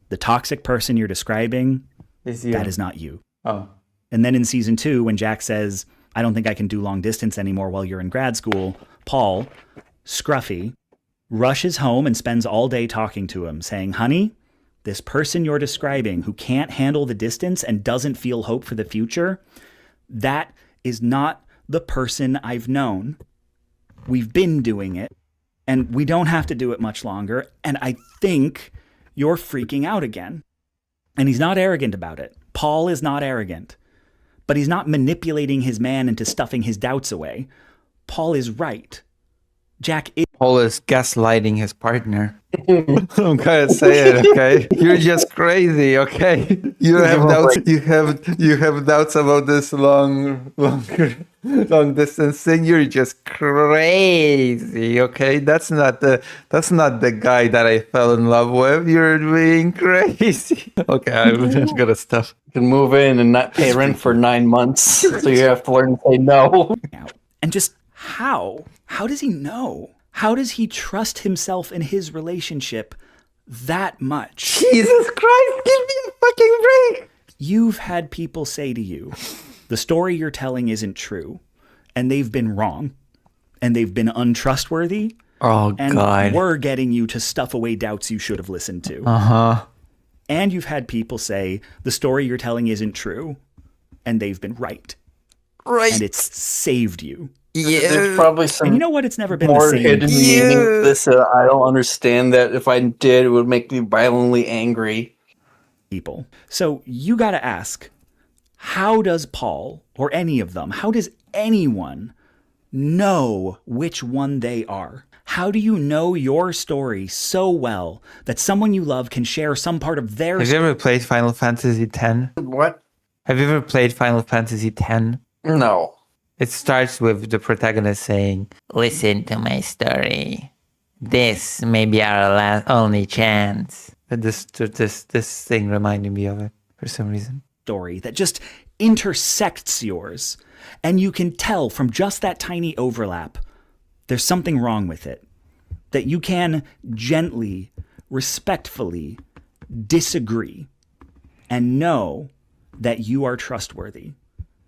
the toxic person you're describing, Is you. that is not you. Oh. And then in season 2, when Jack says, I don't think I can do long distance anymore while you're in grad school, Paul, scruffy, rushes home and spends all day talking to him, saying, honey, this person you're describing who can't handle the distance and doesn't feel hope for the future, that is not the person I've known. We've been doing it, and we don't have to do it much longer, and I think you're freaking out again. And he's not arrogant about it. Paul is not arrogant. But he's not manipulating his man into stuffing his doubts away. Paul is right. Jack is... Paul is gaslighting his partner. I'm gonna say it, okay? You're just crazy, okay? You have doubts. You have doubts about this long distance thing. You're just crazy, okay? That's not the guy that I fell in love with. You're being crazy. Okay, I'm just gonna stop. You can move in and not pay rent for 9 months, so you have to learn to say no. And just how? How does he know? How does he trust himself in his relationship that much? Jesus Christ, give me a fucking break. You've had people say to you, the story you're telling isn't true, and they've been wrong, and they've been untrustworthy, Oh, and God. we're getting you to stuff away doubts you should have listened to. Uh-huh. And you've had people say, the story you're telling isn't true, and they've been right. Right. And it's saved you. There's probably some And you know what? It's never been more the same. hidden meaning to this. I don't understand that. If I did, it would make me violently angry. People. So you got to ask, how does Paul, or any of them, how does anyone know which one they are? How do you know your story so well that someone you love can share some part of their Have you ever played Final Fantasy X? What? Have you ever played Final Fantasy X? No. It starts with the protagonist saying, "Listen to my story. This may be our only chance." And this thing reminded me of it for some reason. story that just intersects yours. And you can tell from just that tiny overlap, there's something wrong with it. That you can gently, respectfully disagree and know that you are trustworthy.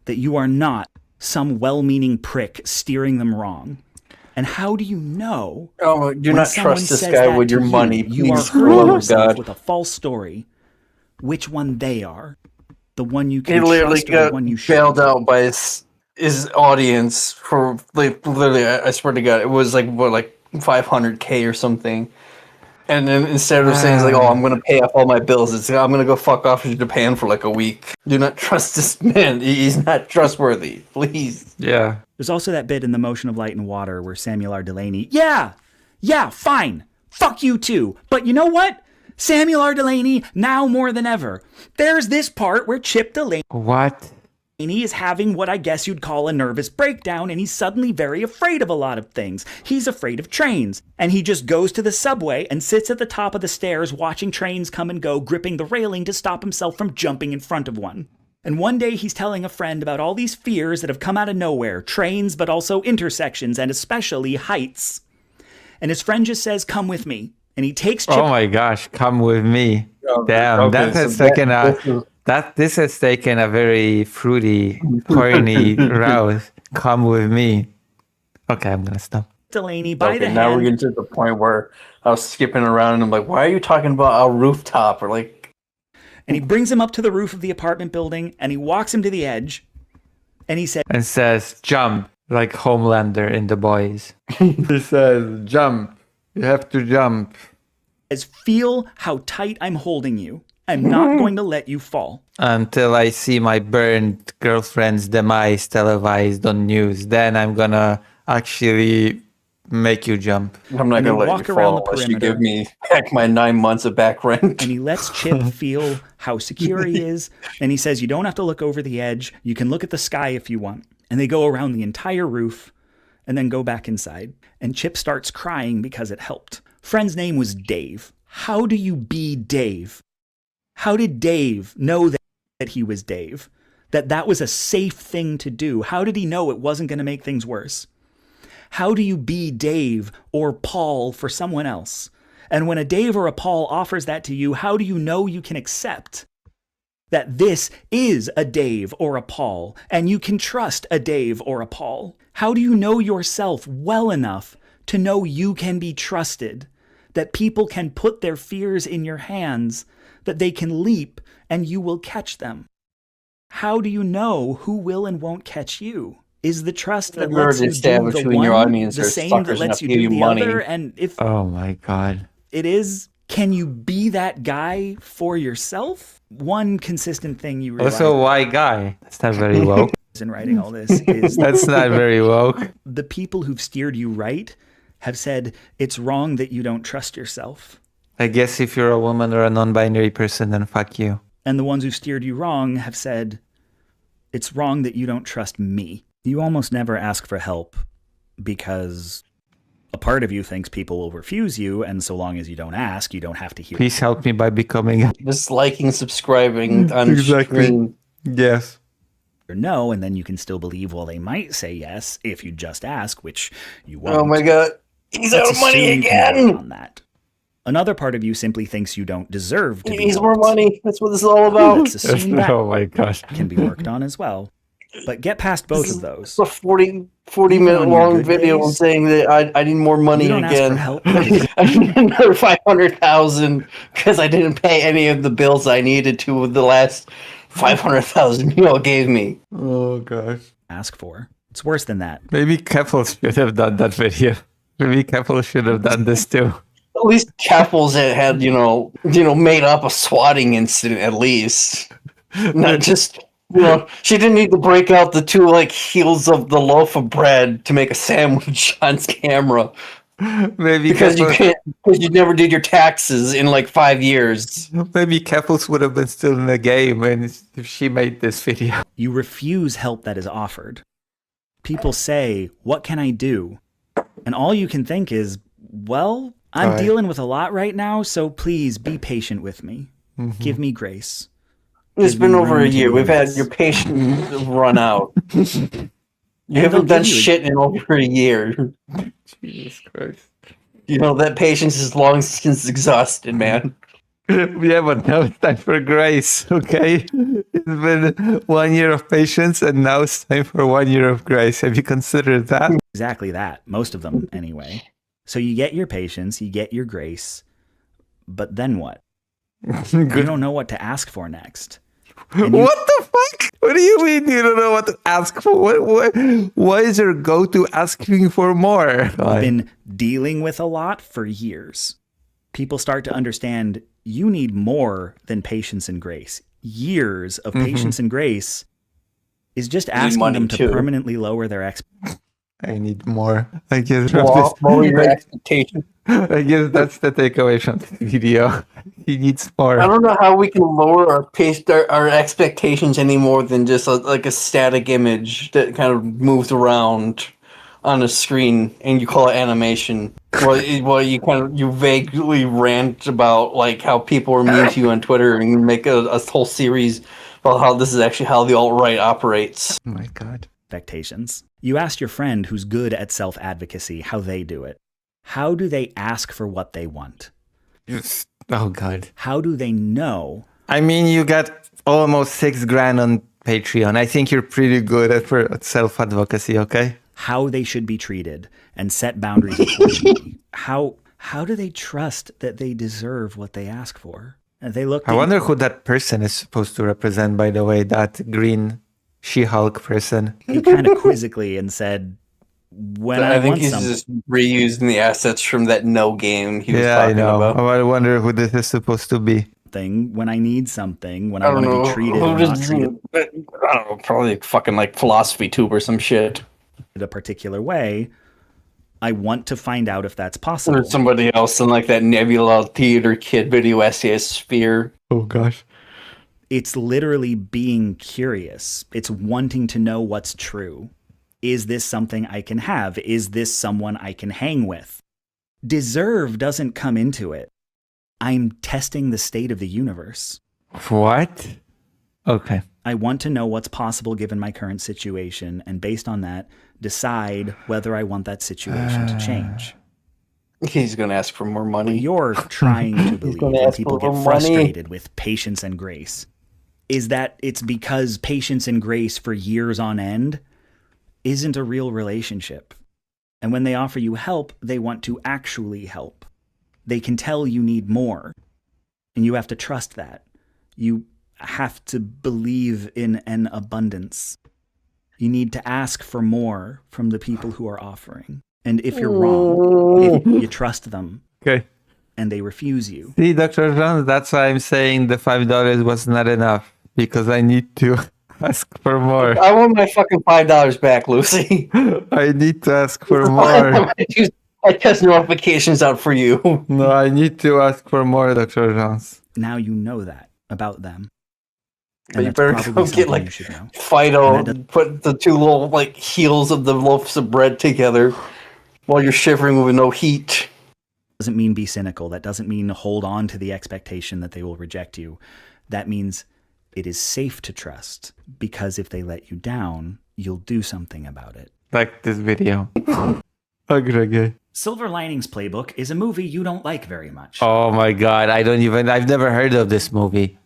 That you are not some well-meaning prick steering them wrong. And how do you know? Oh, do when not someone trust this says guy that with to your you, money. You are Please, for the hurting love of yourself God. with a false story. Which one they are? The one you He can literally trust or the got one you bailed shouldn't? out by his audience for like literally. I swear to God, it was like what, like 500K or something. And then instead of saying like, "Oh, I'm gonna pay off all my bills," it's "I'm gonna go fuck off to Japan for like a week." Do not trust this man. He's not trustworthy. Please. Yeah. There's also that bit in The Motion of Light and Water where Samuel R. Delaney, yeah, fine, fuck you too. But you know what? Samuel R. Delaney, now more than ever. There's this part where Chip Delaney What? is having what I guess you'd call a nervous breakdown, and he's suddenly very afraid of a lot of things. He's afraid of trains, and he just goes to the subway and sits at the top of the stairs watching trains come and go, gripping the railing to stop himself from jumping in front of one. And one day he's telling a friend about all these fears that have come out of nowhere, trains, but also intersections, and especially heights. And his friend just says, come with me. And he takes Chip Oh my gosh, come with me. Oh, Damn, okay, that has so taken this has taken a very fruity, corny route. Come with me. Okay, I'm gonna stop. Delaney by the Okay, now we're hand. getting to the point where I was skipping around and I'm like, "Why are you talking about a rooftop?" Or like, And he brings him up to the roof of the apartment building, and he walks him to the edge, and he says, jump, like Homelander in The Boys. He says, jump. You have to jump. says, feel how tight I'm holding you. I'm not going to let you fall. Until I see my burned girlfriend's demise televised on news. Then I'm gonna actually make you jump. I'm not going to let you fall unless you give me back my 9 months of back rent. And he lets Chip feel how secure he is. And he says, you don't have to look over the edge. You can look at the sky if you want. And they go around the entire roof and then go back inside. And Chip starts crying because it helped. Friend's name was Dave. How do you be Dave? How did Dave know that he was Dave? That was a safe thing to do? How did he know it wasn't going to make things worse? How do you be Dave or Paul for someone else? And when a Dave or a Paul offers that to you, how do you know you can accept that this is a Dave or a Paul and you can trust a Dave or a Paul? How do you know yourself well enough to know you can be trusted, that people can put their fears in your hands, that they can leap and you will catch them? How do you know who will and won't catch you? Is the trust that lets you do the one the same that lets you do the other? And if oh my God, it is, can you be that guy for yourself? One consistent thing you realize. Also, why guy? That's not very woke. In writing all this is that's not very woke. The people who've steered you right have said it's wrong that you don't trust yourself. I guess if you're a woman or a non-binary person, then fuck you. And the ones who steered you wrong have said it's wrong that you don't trust me. You almost never ask for help because a part of you thinks people will refuse you, and so long as you don't ask, you don't have to hear. Please help me by becoming just liking, subscribing on screen. Yes. Or no, and then you can still believe, well, they might say yes if you just ask, which you won't. Oh my God, he's out of money again. On that. Another part of you simply thinks you don't deserve to be needs helped. more money. That's what this is all about. Let's assume that oh my gosh, can be worked on as well. But get past both of those. It's a 40-minute long video days, saying that I need more money again. I need another 500,000 because I didn't pay any of the bills I needed to with the last 500,000 you all gave me. Oh gosh. Ask for. It's worse than that. Maybe Keppel should have done that video. Maybe Keppel should have done this too. At least Keppel's had made up a swatting incident at least, not just. She didn't need to break out the two heels of the loaf of bread to make a sandwich on camera. Maybe because you never did your taxes in 5 years. Maybe Keppels would have been still in the game if she made this video. You refuse help that is offered. People say, "What can I do?" And all you can think is, "Well, I'm dealing with a lot right now, so please be patient with me. Mm-hmm. Give me grace." It's been over a year. We've had your patience run out. You haven't done shit in over a year. Jesus Christ. That patience is long since exhausted, man. Yeah, but now it's time for grace, okay? It's been 1 year of patience, and now it's time for 1 year of grace. Have you considered that? Exactly that. Most of them, anyway. So you get your patience, you get your grace, but then what? You don't know what to ask for next. What the fuck? What do you mean you don't know what to ask for? Why is your go-to asking for more? I've been dealing with a lot for years. People start to understand you need more than patience and grace. Years of patience and grace is just asking them to permanently lower their expectations. I need more. I guess lower your expectations. I guess that's the takeaway from the video. He needs more. I don't know how we can lower our expectations any more than just a static image that kind of moves around on a screen, and you call it animation. Well, you vaguely rant about how people are mean to you on Twitter and make a whole series about how this is actually how the alt-right operates. Oh my God. Expectations. You asked your friend who's good at self-advocacy how they do it. How do they ask for what they want? Yes. Oh God. How do they know? I mean, you got almost $6,000 on Patreon. I think you're pretty good at self-advocacy, okay? How they should be treated and set boundaries accordingly. How do they trust that they deserve what they ask for? They looked I at wonder who that person is supposed to represent, by the way, that green She-Hulk person. you kind of quizzically and said, when I think want he's something, just reusing the assets from that No game he was Yeah, I talking know. about. I wonder who this is supposed to be. when I need something, when I I don't want to know. be treated Who or does- not treated I don't know. Probably fucking like philosophy tube or some shit. a particular way, I want to find out if that's Or possible. somebody else in like that Nebula Theater Kid video essay as Sphere. Oh, gosh. It's literally being curious. It's wanting to know what's true. Is this something I can have? Is this someone I can hang with? Deserve doesn't come into it. I'm testing the state of the universe. What? Okay. I want to know what's possible given my current situation, and based on that, decide whether I want that situation to change. He's gonna ask for more But money. you're trying to believe gonna when ask people for get money. frustrated with patience and grace is that it's because patience and grace for years on end isn't a real relationship. And when they offer you help, they want to actually help. They can tell you need more, and you have to trust that. You have to believe in an abundance. You need to ask for more from the people who are offering. And if you're wrong, if you trust them Okay. and they refuse you, See, Dr. Jones, that's why I'm saying the $5 was not enough, because I need to ask for more. I want my fucking $5 back, Lucy. I need to ask for more. I test notifications out for you. No, I need to ask for more, Dr. Jones. now you know that about them. But you that's better probably go get something like you should know. Fido, And that put the two little like heels of the loaves of bread together while you're shivering with no heat. Doesn't mean be cynical. That doesn't mean hold on to the expectation that they will reject you. That means it is safe to trust, because if they let you down, you'll do something about it. Like this video. Agree. Silver Linings Playbook is a movie you don't like very much. Oh my god, I've never heard of this movie.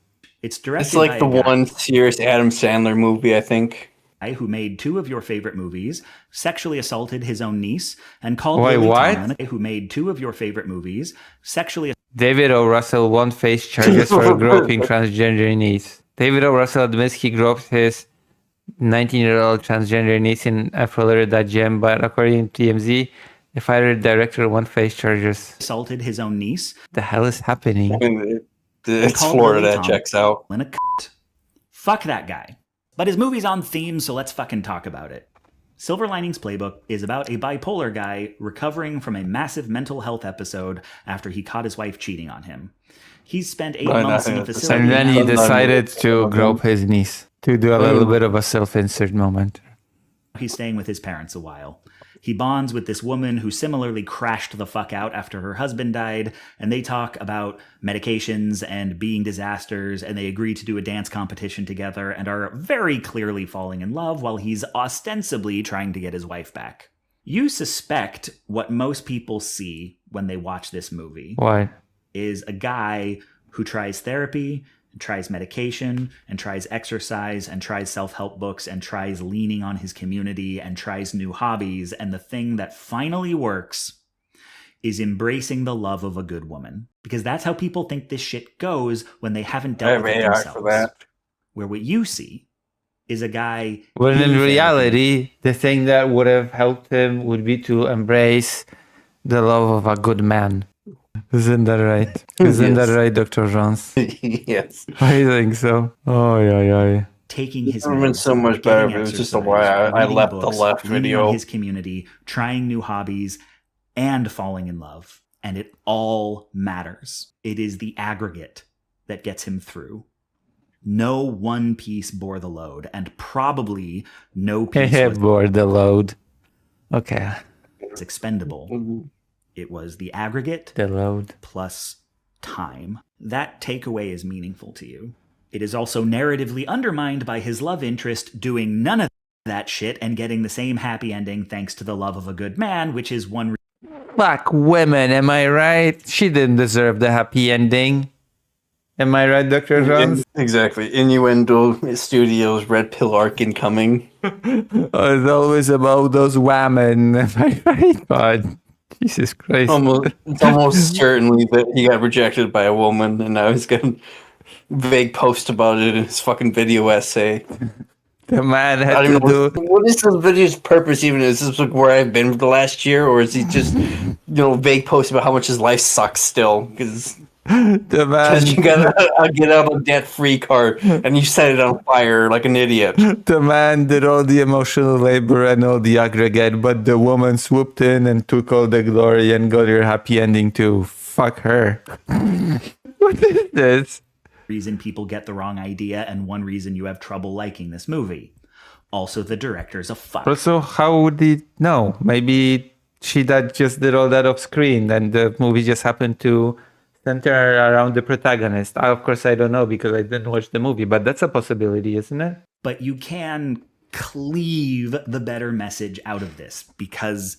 It's directed It's like by the a guy one serious Adam Sandler movie, I think. who made two of your favorite movies, sexually assaulted his own niece, and called Wait, Lily what? Tomlin, who made two of your favorite movies, sexually David O. Russell won't face charges for groping transgender niece. David O. Russell admits he groped his 19-year-old transgender niece in a Florida gym, but according to TMZ, the fighter director won't face charges. assaulted his own niece, The hell is happening? I mean, it's called Florida, Lily that Tomlin. checks out. and a cunt. Fuck that guy. But his movie's on theme, so let's fucking talk about it. Silver Linings Playbook is about a bipolar guy recovering from a massive mental health episode after he caught his wife cheating on him. He's spent 8 Right, months in a nothing at the facility. And then he Sometimes decided it's- to grope his niece to do a little bit of a self-insert moment. He's staying with his parents a while. He bonds with this woman who similarly crashed the fuck out after her husband died, and they talk about medications and being disasters, and they agree to do a dance competition together and are very clearly falling in love while he's ostensibly trying to get his wife back. You suspect what most people see when they watch this movie What? is a guy who tries therapy, and tries medication, and tries exercise, and tries self-help books, and tries leaning on his community, and tries new hobbies, and the thing that finally works is embracing the love of a good woman. Because that's how people think this shit goes when they haven't I dealt have with it AR themselves. for that. Where what you see is a guy... When in in therapy, reality, the thing that would have helped him would be to embrace the love of a good man. Isn't that right? Isn't that Yes. right, Dr. Jones? Yes. I think so. Oh, yeah. taking his It would've been so much better if it was just the way I left the left video. on his community, trying new hobbies, and falling in love. And it all matters. It is the aggregate that gets him through. No one piece bore the load, and probably no piece was Bore the load. Okay, expendable. It was the aggregate the load. plus time. That takeaway is meaningful to you. It is also narratively undermined by his love interest doing none of that shit and getting the same happy ending thanks to the love of a good man, which is one Fuck women, am I right? She didn't deserve the happy ending. Am I right, Dr. Jones? Exactly. Innuendo Studios Red Pill arc incoming. Oh, it's always about those women. Am I right? God. Jesus Christ. It's almost certainly that he got rejected by a woman, and now he's got a vague post about it in his fucking video essay. The man I had don't to even know do. what is this video's purpose even? Is this like where I've been for the last year, or is he just vague posts about how much his life sucks still? Because The you man. got a get out of debt free card and you set it on fire like an idiot. The man did all the emotional labor and all the aggregate, but the woman swooped in and took all the glory and got her happy ending too. Fuck her. What is this? Reason people get the wrong idea, and one reason you have trouble liking this movie. Also, the director's a fuck. Also, how would he know? Maybe just did all that off screen and the movie just happened to center around the protagonist. Of course, I don't know because I didn't watch the movie, but that's a possibility, isn't it? But you can cleave the better message out of this because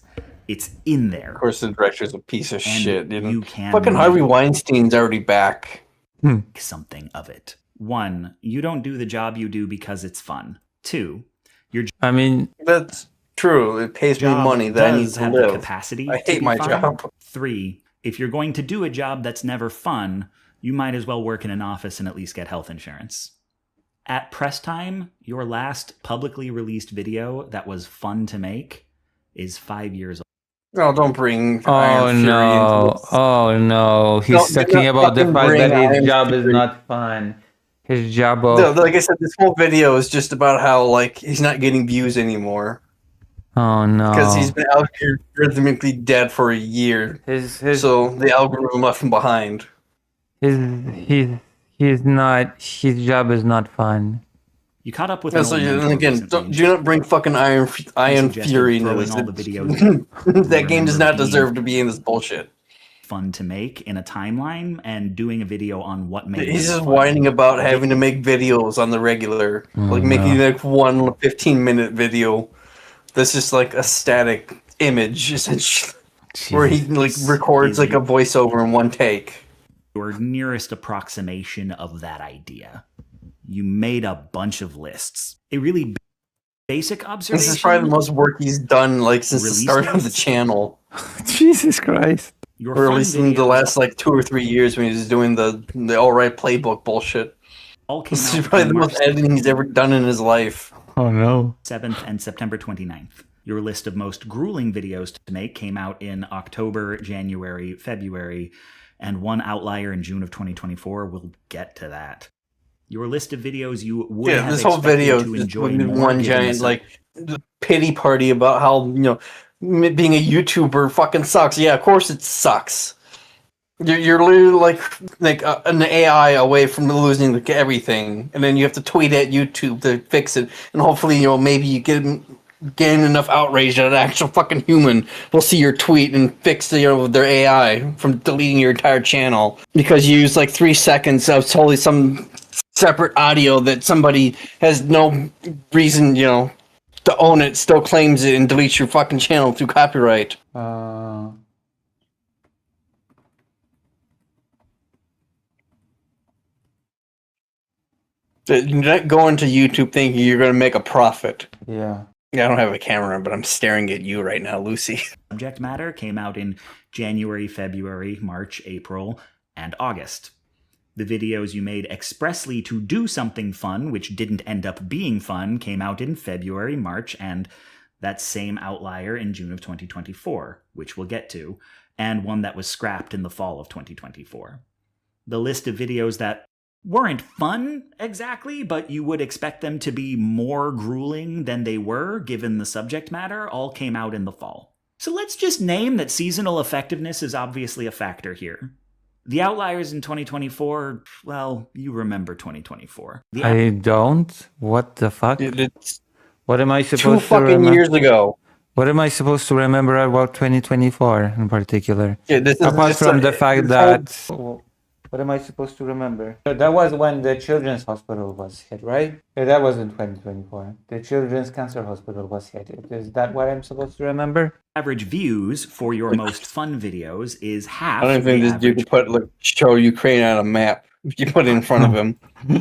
it's in there. Of course, the director's a piece of shit. You can fucking Harvey Weinstein's already back. Something of it. 1, you don't do the job you do because it's fun. 2, I mean, that's true. It pays me money that I need to have live. the capacity. I hate my job. 3, if you're going to do a job that's never fun, you might as well work in an office and at least get health insurance. At press time, your last publicly released video that was fun to make is 5 years old. No, don't bring oh Iron Fury no, into this. oh no. He's No, do talking not about the fucking fact bring that his Iron job is Fury. not fun. His job of... No, like I said, this whole video is just about how like he's not getting views anymore Oh no. because he's been algorithmically dead for a year. His So the algorithm left him behind. he's not... His job is not fun. You caught up with And an so old mentor and again, recently. do not bring fucking Iron suggested Fury into throwing this. all the videos That game does remember not deserve to be in this bullshit. fun to make in a timeline and doing a video on what made He's it just fun. whining about having to make videos on the regular, like making like one 15-minute video that's just like a static image, essentially, where he like records like a voiceover in one take. Your nearest approximation of that idea. You made a bunch of lists. A really basic observation. This is probably the most work he's done like since the Release start of the dates? channel, Jesus Christ. Your or at fun least in the videos last like 2 or 3 years when he was doing the all right playbook bullshit. all came This is out probably on the March most editing he's ever done in his life. Oh no. 7th and September 29th. Your list of most grueling videos to make came out in October, January, February, and one outlier in June of 2024. We'll get to that. Your list of videos you would have This whole expected video to is enjoy just more one given giant the like pity party about how being a YouTuber fucking sucks. Yeah, of course it sucks. You're literally like an AI away from losing like everything, and then you have to tweet at YouTube to fix it, and hopefully maybe you gain enough outrage that an actual fucking human will see your tweet and fix their AI from deleting your entire channel because you used like 3 seconds of totally some separate audio that somebody has no reason to own it, still claims it, and deletes your fucking channel through copyright. You're not going to YouTube thinking you're going to make a profit. Yeah. I don't have a camera, but I'm staring at you right now, Lucy. subject matter came out in January, February, March, April, and August. The videos you made expressly to do something fun, which didn't end up being fun, came out in February, March, and that same outlier in June of 2024, which we'll get to, and one that was scrapped in the fall of 2024. The list of videos that weren't fun exactly, but you would expect them to be more grueling than they were given the subject matter, all came out in the fall. So let's just name that seasonal effectiveness is obviously a factor here. The outliers in 2024, well, you remember 2024. I don't? What the fuck? It's What am I 2 supposed to fucking remember? years ago. What am I supposed to remember about 2024 in particular? Yeah, this is Apart just from the fact this that... What am I supposed to remember? That was when the Children's Hospital was hit, right? That was in 2024. The Children's Cancer Hospital was hit. Is that what I'm supposed to remember? Average views for your most fun videos is half I don't think the this dude average could show Ukraine on a map if you put it in front of him.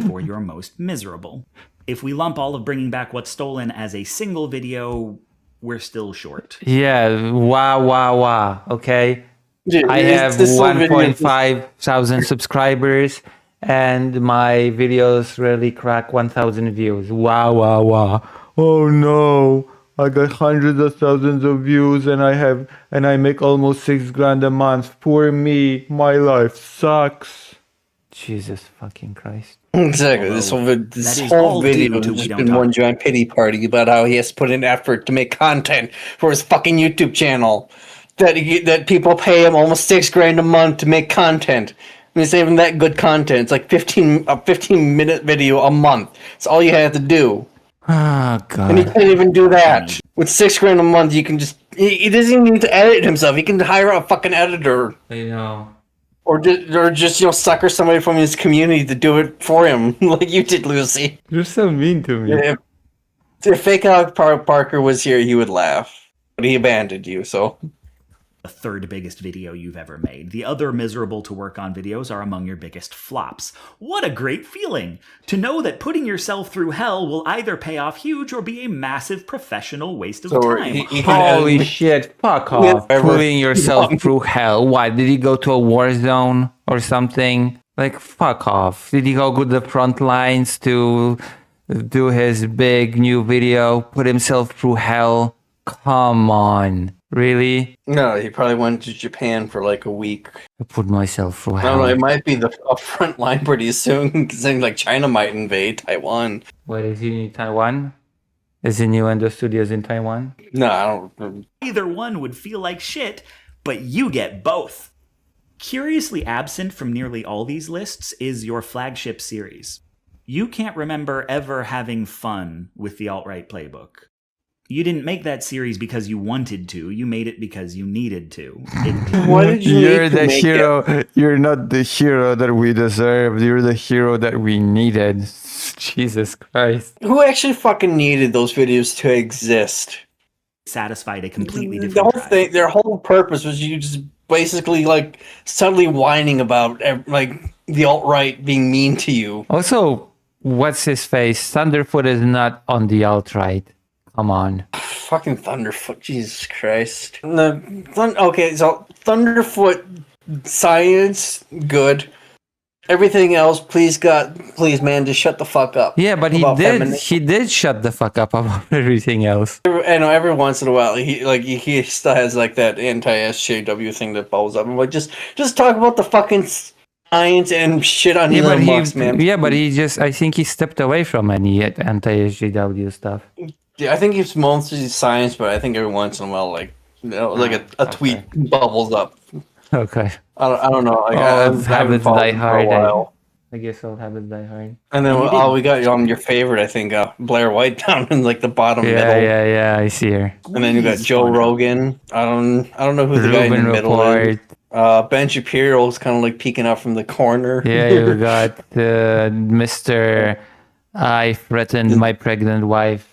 for your most miserable. If we lump all of Bringing Back What's Stolen as a single video, we're still short. Yeah, wow. Okay. Dude, I have this whole video is- 1.5 thousand subscribers and my videos rarely crack 1,000 views. Wow. Oh no. I got hundreds of thousands of views and I make almost $6,000 a month. Poor me. My life sucks. Jesus fucking Christ. Exactly. Although, This that is whole all video due has to we just don't been talk- one giant pity party about how he has to put in effort to make content for his fucking YouTube channel. That people pay him almost $6,000 a month to make content. And it's not even that good content. It's like a 15-minute video a month. It's all you have to do. Oh And he god. can't even do that. With $6,000 a month, you can just. He doesn't even need to edit himself. He can hire a fucking editor. I know. Or just sucker somebody from his community to do it for him, like you did, Lucy. You're so mean to me. If Fake Alec Parker was here, he would laugh. But he abandoned you, so. The third biggest video you've ever made. The other miserable to work on videos are among your biggest flops. What a great feeling to know that putting yourself through hell will either pay off huge or be a massive professional waste of time. he Holy can shit, fuck Yeah, off. whatever. Putting yourself through hell. Why? Did he go to a war zone or something? Like, fuck off. Did he go to the front lines to do his big new video? Put himself through hell? Come on. Really? No, he probably went to Japan for like a week. I put myself through I don't know, hell. it might be the front line pretty soon, considering like China might invade Taiwan. What, is he in Taiwan? Is Innuendo Studios in Taiwan? No, I don't. Either one would feel like shit, but you get both. Curiously absent from nearly all these lists is your flagship series. You can't remember ever having fun with the alt-right playbook. You didn't make that series because you wanted to. You made it because you needed to. Why did you You're need to the make hero. it? You're not the hero that we deserved. You're the hero that we needed. Jesus Christ. Who actually fucking needed those videos to exist? Satisfied a completely The different whole drive. thing, their whole purpose was you just basically like subtly whining about like the alt right being mean to you. Also, what's his face? Thunderfoot is not on the alt-right. Come on. Fucking Thunderfoot, Jesus Christ. Okay, so Thunderfoot science, good. Everything else, please man, just shut the fuck up. Yeah, but he About did. feminism. He did shut the fuck up about everything else. I know every once in a while he still has like that anti-SJW thing that bubbles up. I'm like, just talk about the fucking science and shit on Yeah, but Elon Musk, man. I think he stepped away from any anti-SJW stuff. Yeah, I think it's mostly science, but I think every once in a while, like a tweet bubbles up. Okay. I don't know. Like, Oh, I haven't habits followed die him for a hard. while. I guess I'll have it die hard. And then You did. we got your favorite, I think, Blair White down in like the bottom middle. Yeah, I see her. And then you got Squeeze Joe fun. Rogan. I don't know who the guy in Ruben the middle is. Report. Ben Shapiro's kind of like peeking out from the corner. Yeah, you got Mr. I threatened my pregnant wife.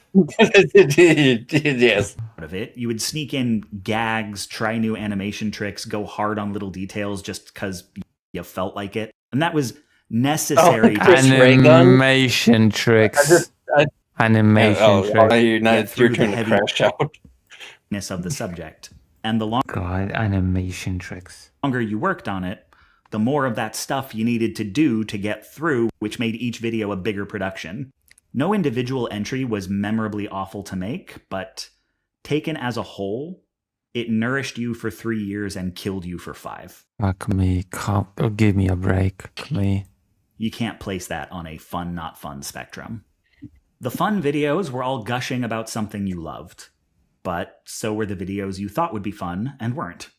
Yes. Of it, you would sneak in gags, try new animation tricks, go hard on little details just because you felt like it, and that was necessary Oh, Chris to Ray gun? Animation tricks. Animation tricks. Now get it's your through turn the to heavy- crash out. of the subject. And the God, animation tricks. longer you worked on it, the more of that stuff you needed to do to get through, which made each video a bigger production. No individual entry was memorably awful to make, but taken as a whole, it nourished you for 3 years and killed you for 5. Fuck me. Give me a break. Fuck me. You can't place that on a fun, not fun spectrum. The fun videos were all gushing about something you loved, but so were the videos you thought would be fun and weren't.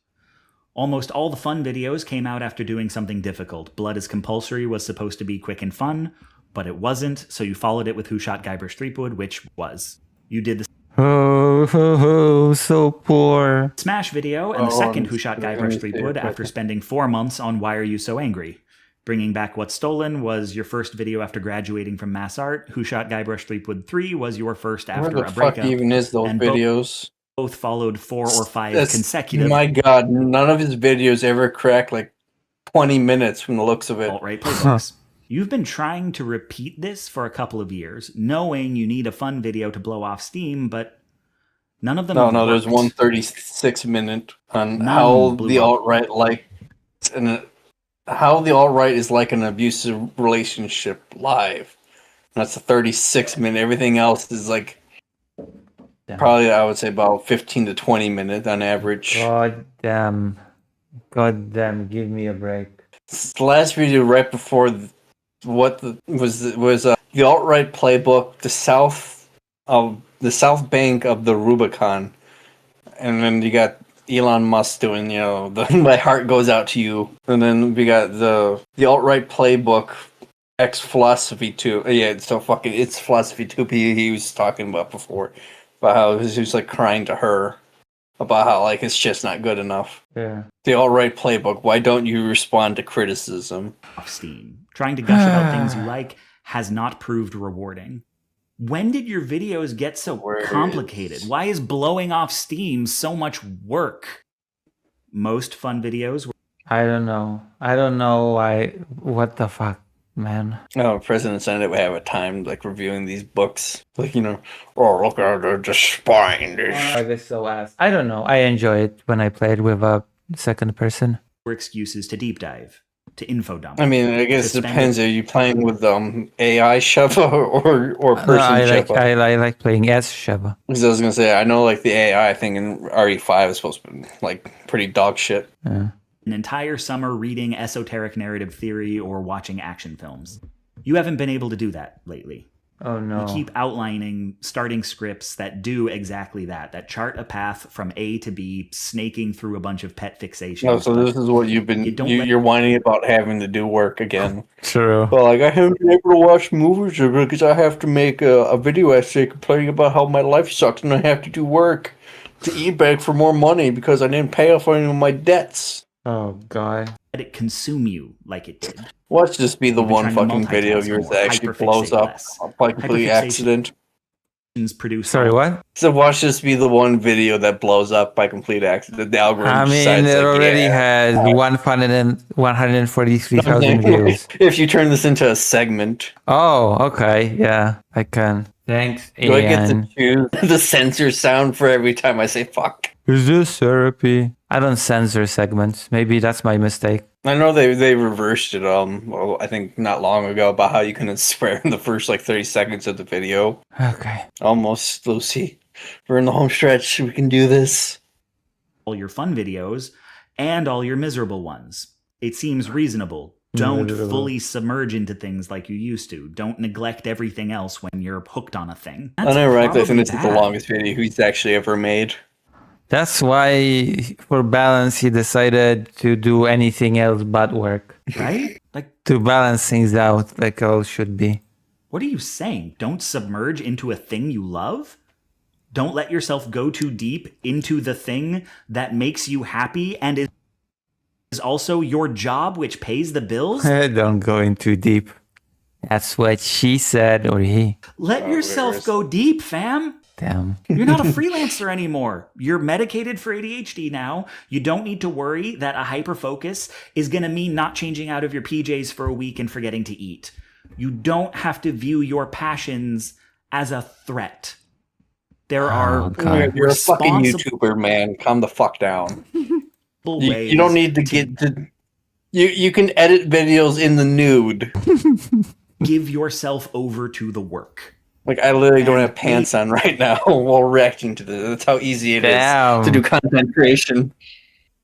Almost all the fun videos came out after doing something difficult. Blood is Compulsory was supposed to be quick and fun, but it wasn't, so you followed it with Who Shot Guybrush Threepwood, which was. You did the Oh, so poor. Smash video and the Oh, second I'm Who Shot just Guybrush gonna Threepwood say it. after spending 4 months on Why Are You So Angry. Bringing Back What's Stolen was your first video after graduating from Mass Art. Who Shot Guybrush Threepwood 3 was your first Where after the a fuck breakup. even is those and videos? Both followed 4 or 5 That's- consecutive My God, none of his videos ever crack like 20 minutes from the looks of it. alt-right playbooks. You've been trying to repeat this for a couple of years, knowing you need a fun video to blow off steam, but None of them. No, have no, there's worked. one 36-minute on None how blew the up. alt-right how the alt-right is like an abusive relationship live. And that's a 36-minute. Everything else is like probably, I would say, about 15 to 20 minutes on average. God damn. God damn, give me a break. The last video right before was the alt-right playbook, the south bank of the Rubicon, and then you got Elon Musk doing, my heart goes out to you, and then we got the alt-right playbook, X philosophy 2. Yeah, so fucking it's philosophy 2. He was talking about before, about how he was like crying to her about how like it's just not good enough. Yeah. The alt-right playbook. Why don't you respond to criticism? Off steam. Trying to gush about things you like has not proved rewarding. When did your videos get so complicated? Why is blowing off steam so much work? Most fun videos were I don't know. I don't know why. What the fuck, man? No, President Senate would have a time like reviewing these books. Like, oh, look at the spine. I guess so ass. I don't know. I enjoy it when I play it with a second person. excuses to deep dive, to info dump. I mean, I guess to it spend depends. Are you playing with AI Sheva or person No, I Sheva? I like playing as Sheva. Because I was gonna say, I know like the AI thing in RE5 is supposed to be like pretty dog shit. Yeah. an entire summer reading esoteric narrative theory or watching action films. You haven't been able to do that lately. Oh no. You keep outlining, starting scripts that do exactly that chart a path from A to B, snaking through a bunch of pet fixations. No, so this is what you've been. You're whining about having to do work again. True. Well, like I haven't been able to watch movies because I have to make a video essay complaining about how my life sucks and I have to do work to eBay for more money because I didn't pay off any of my debts. Oh god. Let it consume you like it did. Watch this be the You've been one trying to fucking video of multitask yours more, that actually blows hyperfixate up less. by complete Hyperfixation. accident. Produce Sorry, what? So watch this be the one video that blows up by complete accident. The algorithm I mean, decides, it like, already yeah. has 143,000 Like, views. if you turn this into a segment, Oh, okay. Yeah, I can. Thanks, do I get to Ian. choose the censor sound for every time I say fuck? Is this therapy? I don't censor segments. Maybe that's my mistake. I know they reversed it. Well, I think not long ago about how you couldn't swear in the first like 30 seconds of the video. Okay. Almost, Lucy. We're in the home stretch. We can do this. all your fun videos and all your miserable ones. It seems reasonable. Don't Miserable. fully submerge into things like you used to. Don't neglect everything else when you're hooked on a thing. That's Unironically, I probably think this is the bad. longest video he's actually ever made. That's why, for balance, he decided to do anything else but work. Right? Like, To balance things out like all should be. what are you saying? Don't submerge into a thing you love? Don't let yourself go too deep into the thing that makes you happy and is also your job, which pays the bills? Don't go in too deep. That's what she said, or he. Let yourself go deep, fam. Damn. You're not a freelancer anymore. You're medicated for ADHD now. You don't need to worry that a hyperfocus is going to mean not changing out of your PJs for a week and forgetting to eat. You don't have to view your passions as a threat. There are God. You're a fucking responsible YouTuber, man. Calm the fuck down. ways. You don't need to get to. You can edit videos in the nude. give yourself over to the work. Like I literally don't And have pants on right now while reacting to this. That's how easy it is Damn. to do content creation.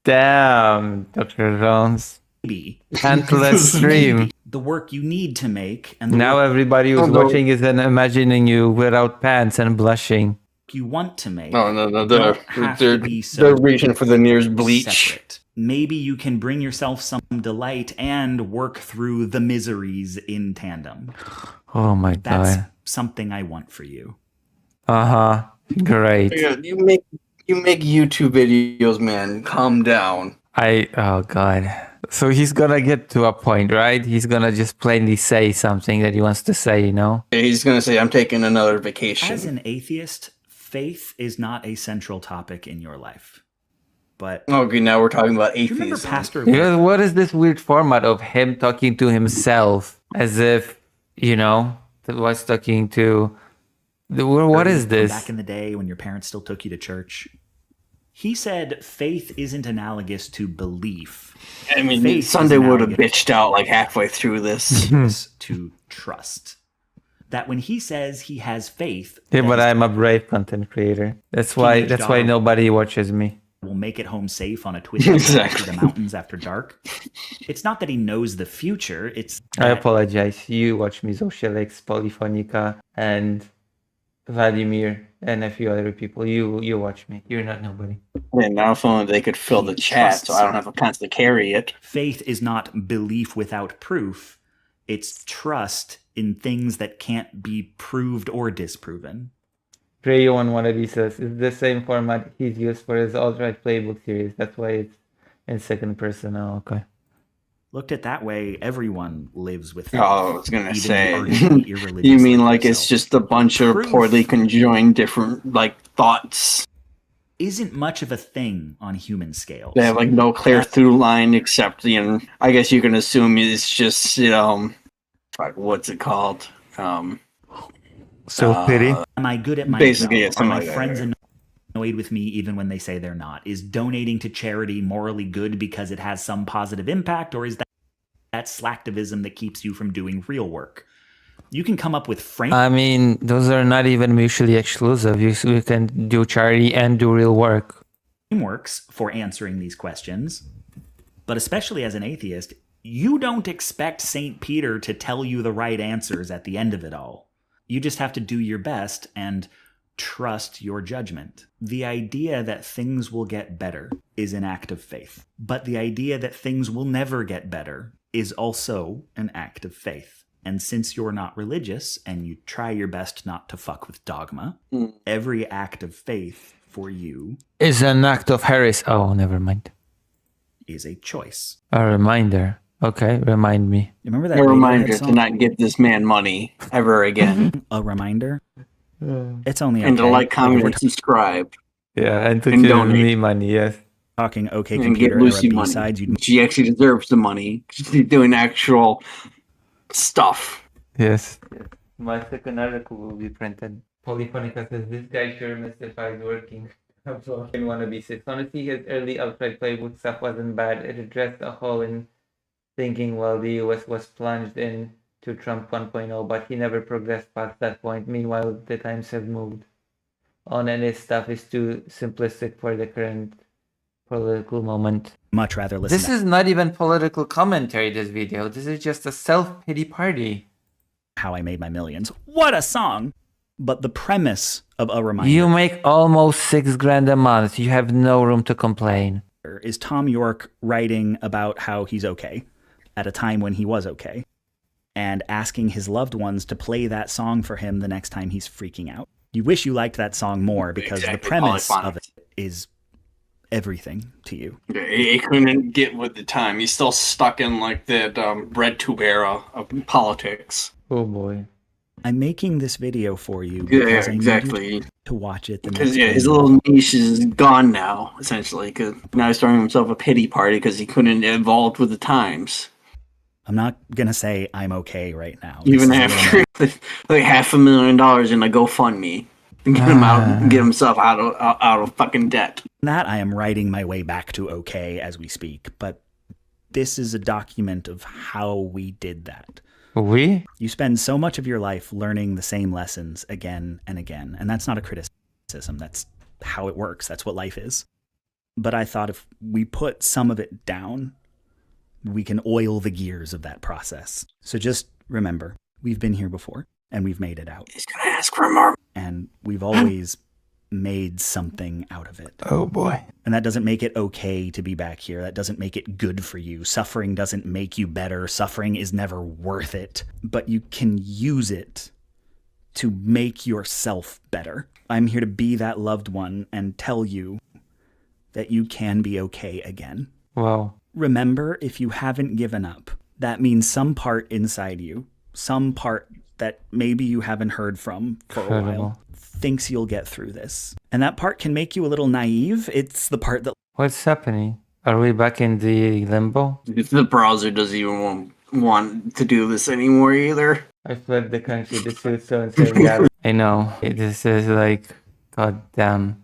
Damn, Dr. Jones. Maybe And let's stream. the work you need to make and the Now work everybody who's no. watching is then imagining you without pants and blushing. you want to make. No. don't have to be so They're reaching for the nearest bleach. separate. Maybe you can bring yourself some delight and work through the miseries in tandem. Oh my That's god. something I want for you. Uh-huh. Great. You make YouTube videos, man. Calm down. Oh god. So he's gonna get to a point, right? He's gonna just plainly say something that he wants to say, you know? He's gonna say, "I'm taking another vacation." As an atheist, faith is not a central topic in your life. But Okay, now we're talking about do you remember atheism. Pastor Because what is this weird format of him talking to himself as if, he was talking to What is from this? back in the day when your parents still took you to church. He said faith isn't analogous to belief. I mean, Faith Sunday is would have analogous bitched out like halfway through this. to trust. That when he says he has faith, Yeah, that but his I'm a brave content creator. That's why. Teenage That's why daughter- nobody watches me. will make it home safe on a twisty ride Exactly. through the mountains after dark. It's not that he knows the future. It's I that apologize. You watch me, Zoshelix, Polyphonica, and Vladimir, and a few other people. You watch me. You're not nobody. And now if only they could fill the chat so I don't have to constantly carry it. faith is not belief without proof. It's trust in things that can't be proved or disproven. Prayo on one of these says it's the same format he's used for his alt-right playbook series. That's why it's in second person. Oh, okay. Looked at that way, everyone lives with faith. Oh, I was gonna even say. the ardently irreligious You mean like like it's yourself. just a bunch of Proof. poorly conjoined different like thoughts? Isn't much of a thing on human scales. They have like no clear through line except I guess you can assume it's just like what's it called? Self-pity. Am I good at my Basically, job? yeah, Are something my like that, friends right. annoyed with me even when they say they're not? Is donating to charity morally good because it has some positive impact, or is that slacktivism that keeps you from doing real work? You can come up with I mean, those are not even mutually exclusive. You can do charity and do real work. frameworks for answering these questions, but especially as an atheist, you don't expect St. Peter to tell you the right answers at the end of it all. You just have to do your best and trust your judgment. The idea that things will get better is an act of faith, but the idea that things will never get better is also an act of faith. And since you're not religious and you try your best not to fuck with dogma, every act of faith for you Is an act of heresy. Oh, never mind. is a choice. A reminder. Okay, remind me. Remember that A reminder Radiohead to song? not give this man money ever again. A reminder? It's only okay. And to like, If comment, we're and subscribe. Yeah, and to And give donate. me money. Yes. talking OK And get Computer era Lucy money. B-sides, you'd She actually deserves the money. She's doing actual stuff. Yes. My second article will be printed. Polyphonica says this guy sure mystifies working. In Wannabe 6. Honestly, his early outright playbook stuff wasn't bad. It addressed a hole in thinking while the US was plunged into Trump 1.0, but he never progressed past that point. Meanwhile, the times have moved on, and his stuff is too simplistic for the current political moment. much rather listen This to is not even political commentary, this video. This is just a self-pity party. How I Made My Millions. What a song! But the premise of A Reminder You make almost $6,000 a month. You have no room to complain. is Tom York writing about how he's okay at a time when he was okay and asking his loved ones to play that song for him the next time he's freaking out. You wish you liked that song more because the Exactly, premise of polyphonic. it is everything to you. He couldn't get with the time. He's still stuck in like that red tube era of politics. Oh boy. I'm making this video for you Yeah, because I need exactly. you to watch it the Because next yeah, time his you little niche is gone now, essentially. Because now he's throwing himself a pity party because he couldn't evolve with the times. I'm not gonna say I'm okay right now. Even This is a little after like $500,000 in a GoFundMe, to get him out, get himself out of fucking debt. that I am writing my way back to okay as we speak, but this is a document of how we did that. We? You spend so much of your life learning the same lessons again and again, and that's not a criticism. That's how it works. That's what life is. But I thought if we put some of it down, we can oil the gears of that process. So just remember, we've been here before, and we've made it out. He's gonna ask for more. And we've always made something out of it. Oh boy. And that doesn't make it okay to be back here. That doesn't make it good for you. Suffering doesn't make you better. Suffering is never worth it. But you can use it to make yourself better. I'm here to be that loved one and tell you that you can be okay again. Wow. Remember, if you haven't given up, that means some part inside you, some part that maybe you haven't heard from for a Incredible. while, thinks you'll get through this. And that part can make you a little naive. It's the part that What's happening? Are we back in the limbo? The browser doesn't even want to do this anymore either. I fled the country to sue so and so. Yeah. I know. This is like, goddamn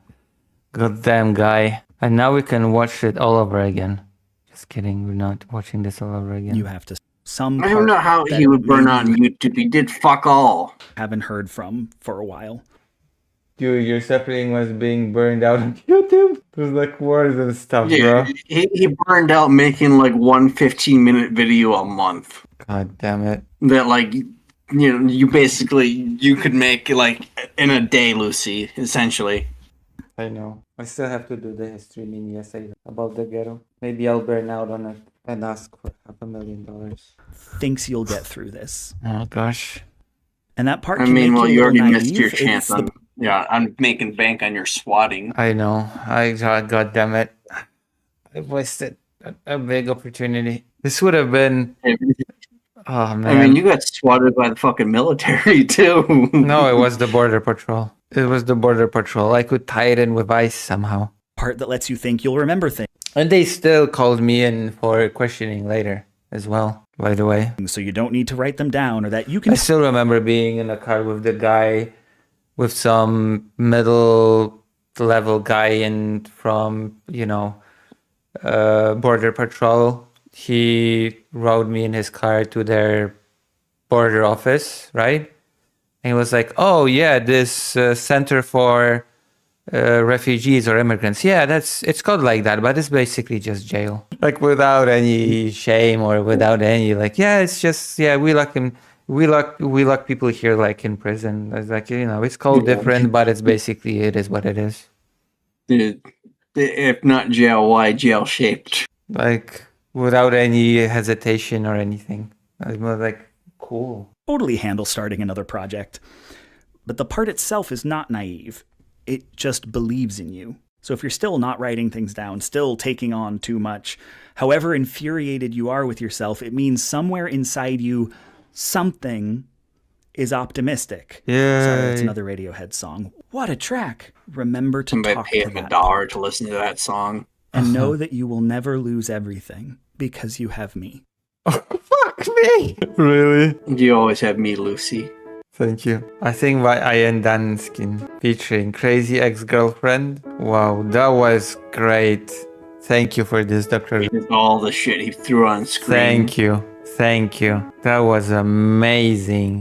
guy. And now we can watch it all over again. Just kidding, we're not watching this all over again. You have to some I don't know part how that he would burn maybe on you YouTube. He did fuck all. haven't heard from for a while. Dude, your suffering was being burned out on YouTube. There's like words and stuff, Yeah, bro. he burned out making like one 15-minute video a month. God damn it. That like, you know, you could make like in a day, Lucy, essentially. I know. I still have to do the history mini essay about the ghetto. Maybe I'll burn out on it and ask for $500,000. Thinks you'll get through this. Oh gosh. And that part I can mean, make well, you you a already little missed your naive. chance It's the on making bank on your swatting. I know. God damn it. I wasted a big opportunity. This would have been. Oh man. I mean, you got swatted by the fucking military too. No, it was the border patrol. It was the border patrol. I could tie it in with ice somehow. part that lets you think you'll remember things. And they still called me in for questioning later as well, by the way. So you don't need to write them down, or that you I can still remember being in a car with the guy, with some middle level guy in from, border patrol. He rode me in his car to their border office, right? And he was like, oh yeah, this center for refugees or immigrants. Yeah, it's called like that, but it's basically just jail. Like without any shame or without any it's just we lock people here like in prison. It's like it's called different, but it is what it is. If not jail, why jail shaped? Like without any hesitation or anything. I was like, cool. totally handle starting another project. But the part itself is not naive. It just believes in you. So if you're still not writing things down, still taking on too much, however infuriated you are with yourself, it means somewhere inside you, something is optimistic. Yeah. Sorry, that's another Radiohead song. What a track. Remember to Somebody talk pay to him that $1 part. to listen to that song. And know that you will never lose everything because you have me. Fuck me. Really? You always have me, Lucy. Thank you. I think by Ian Danskin featuring Crazy Ex-Girlfriend. Wow, that was great. Thank you for this, Dr. All the shit he threw on screen. Thank you. That was amazing.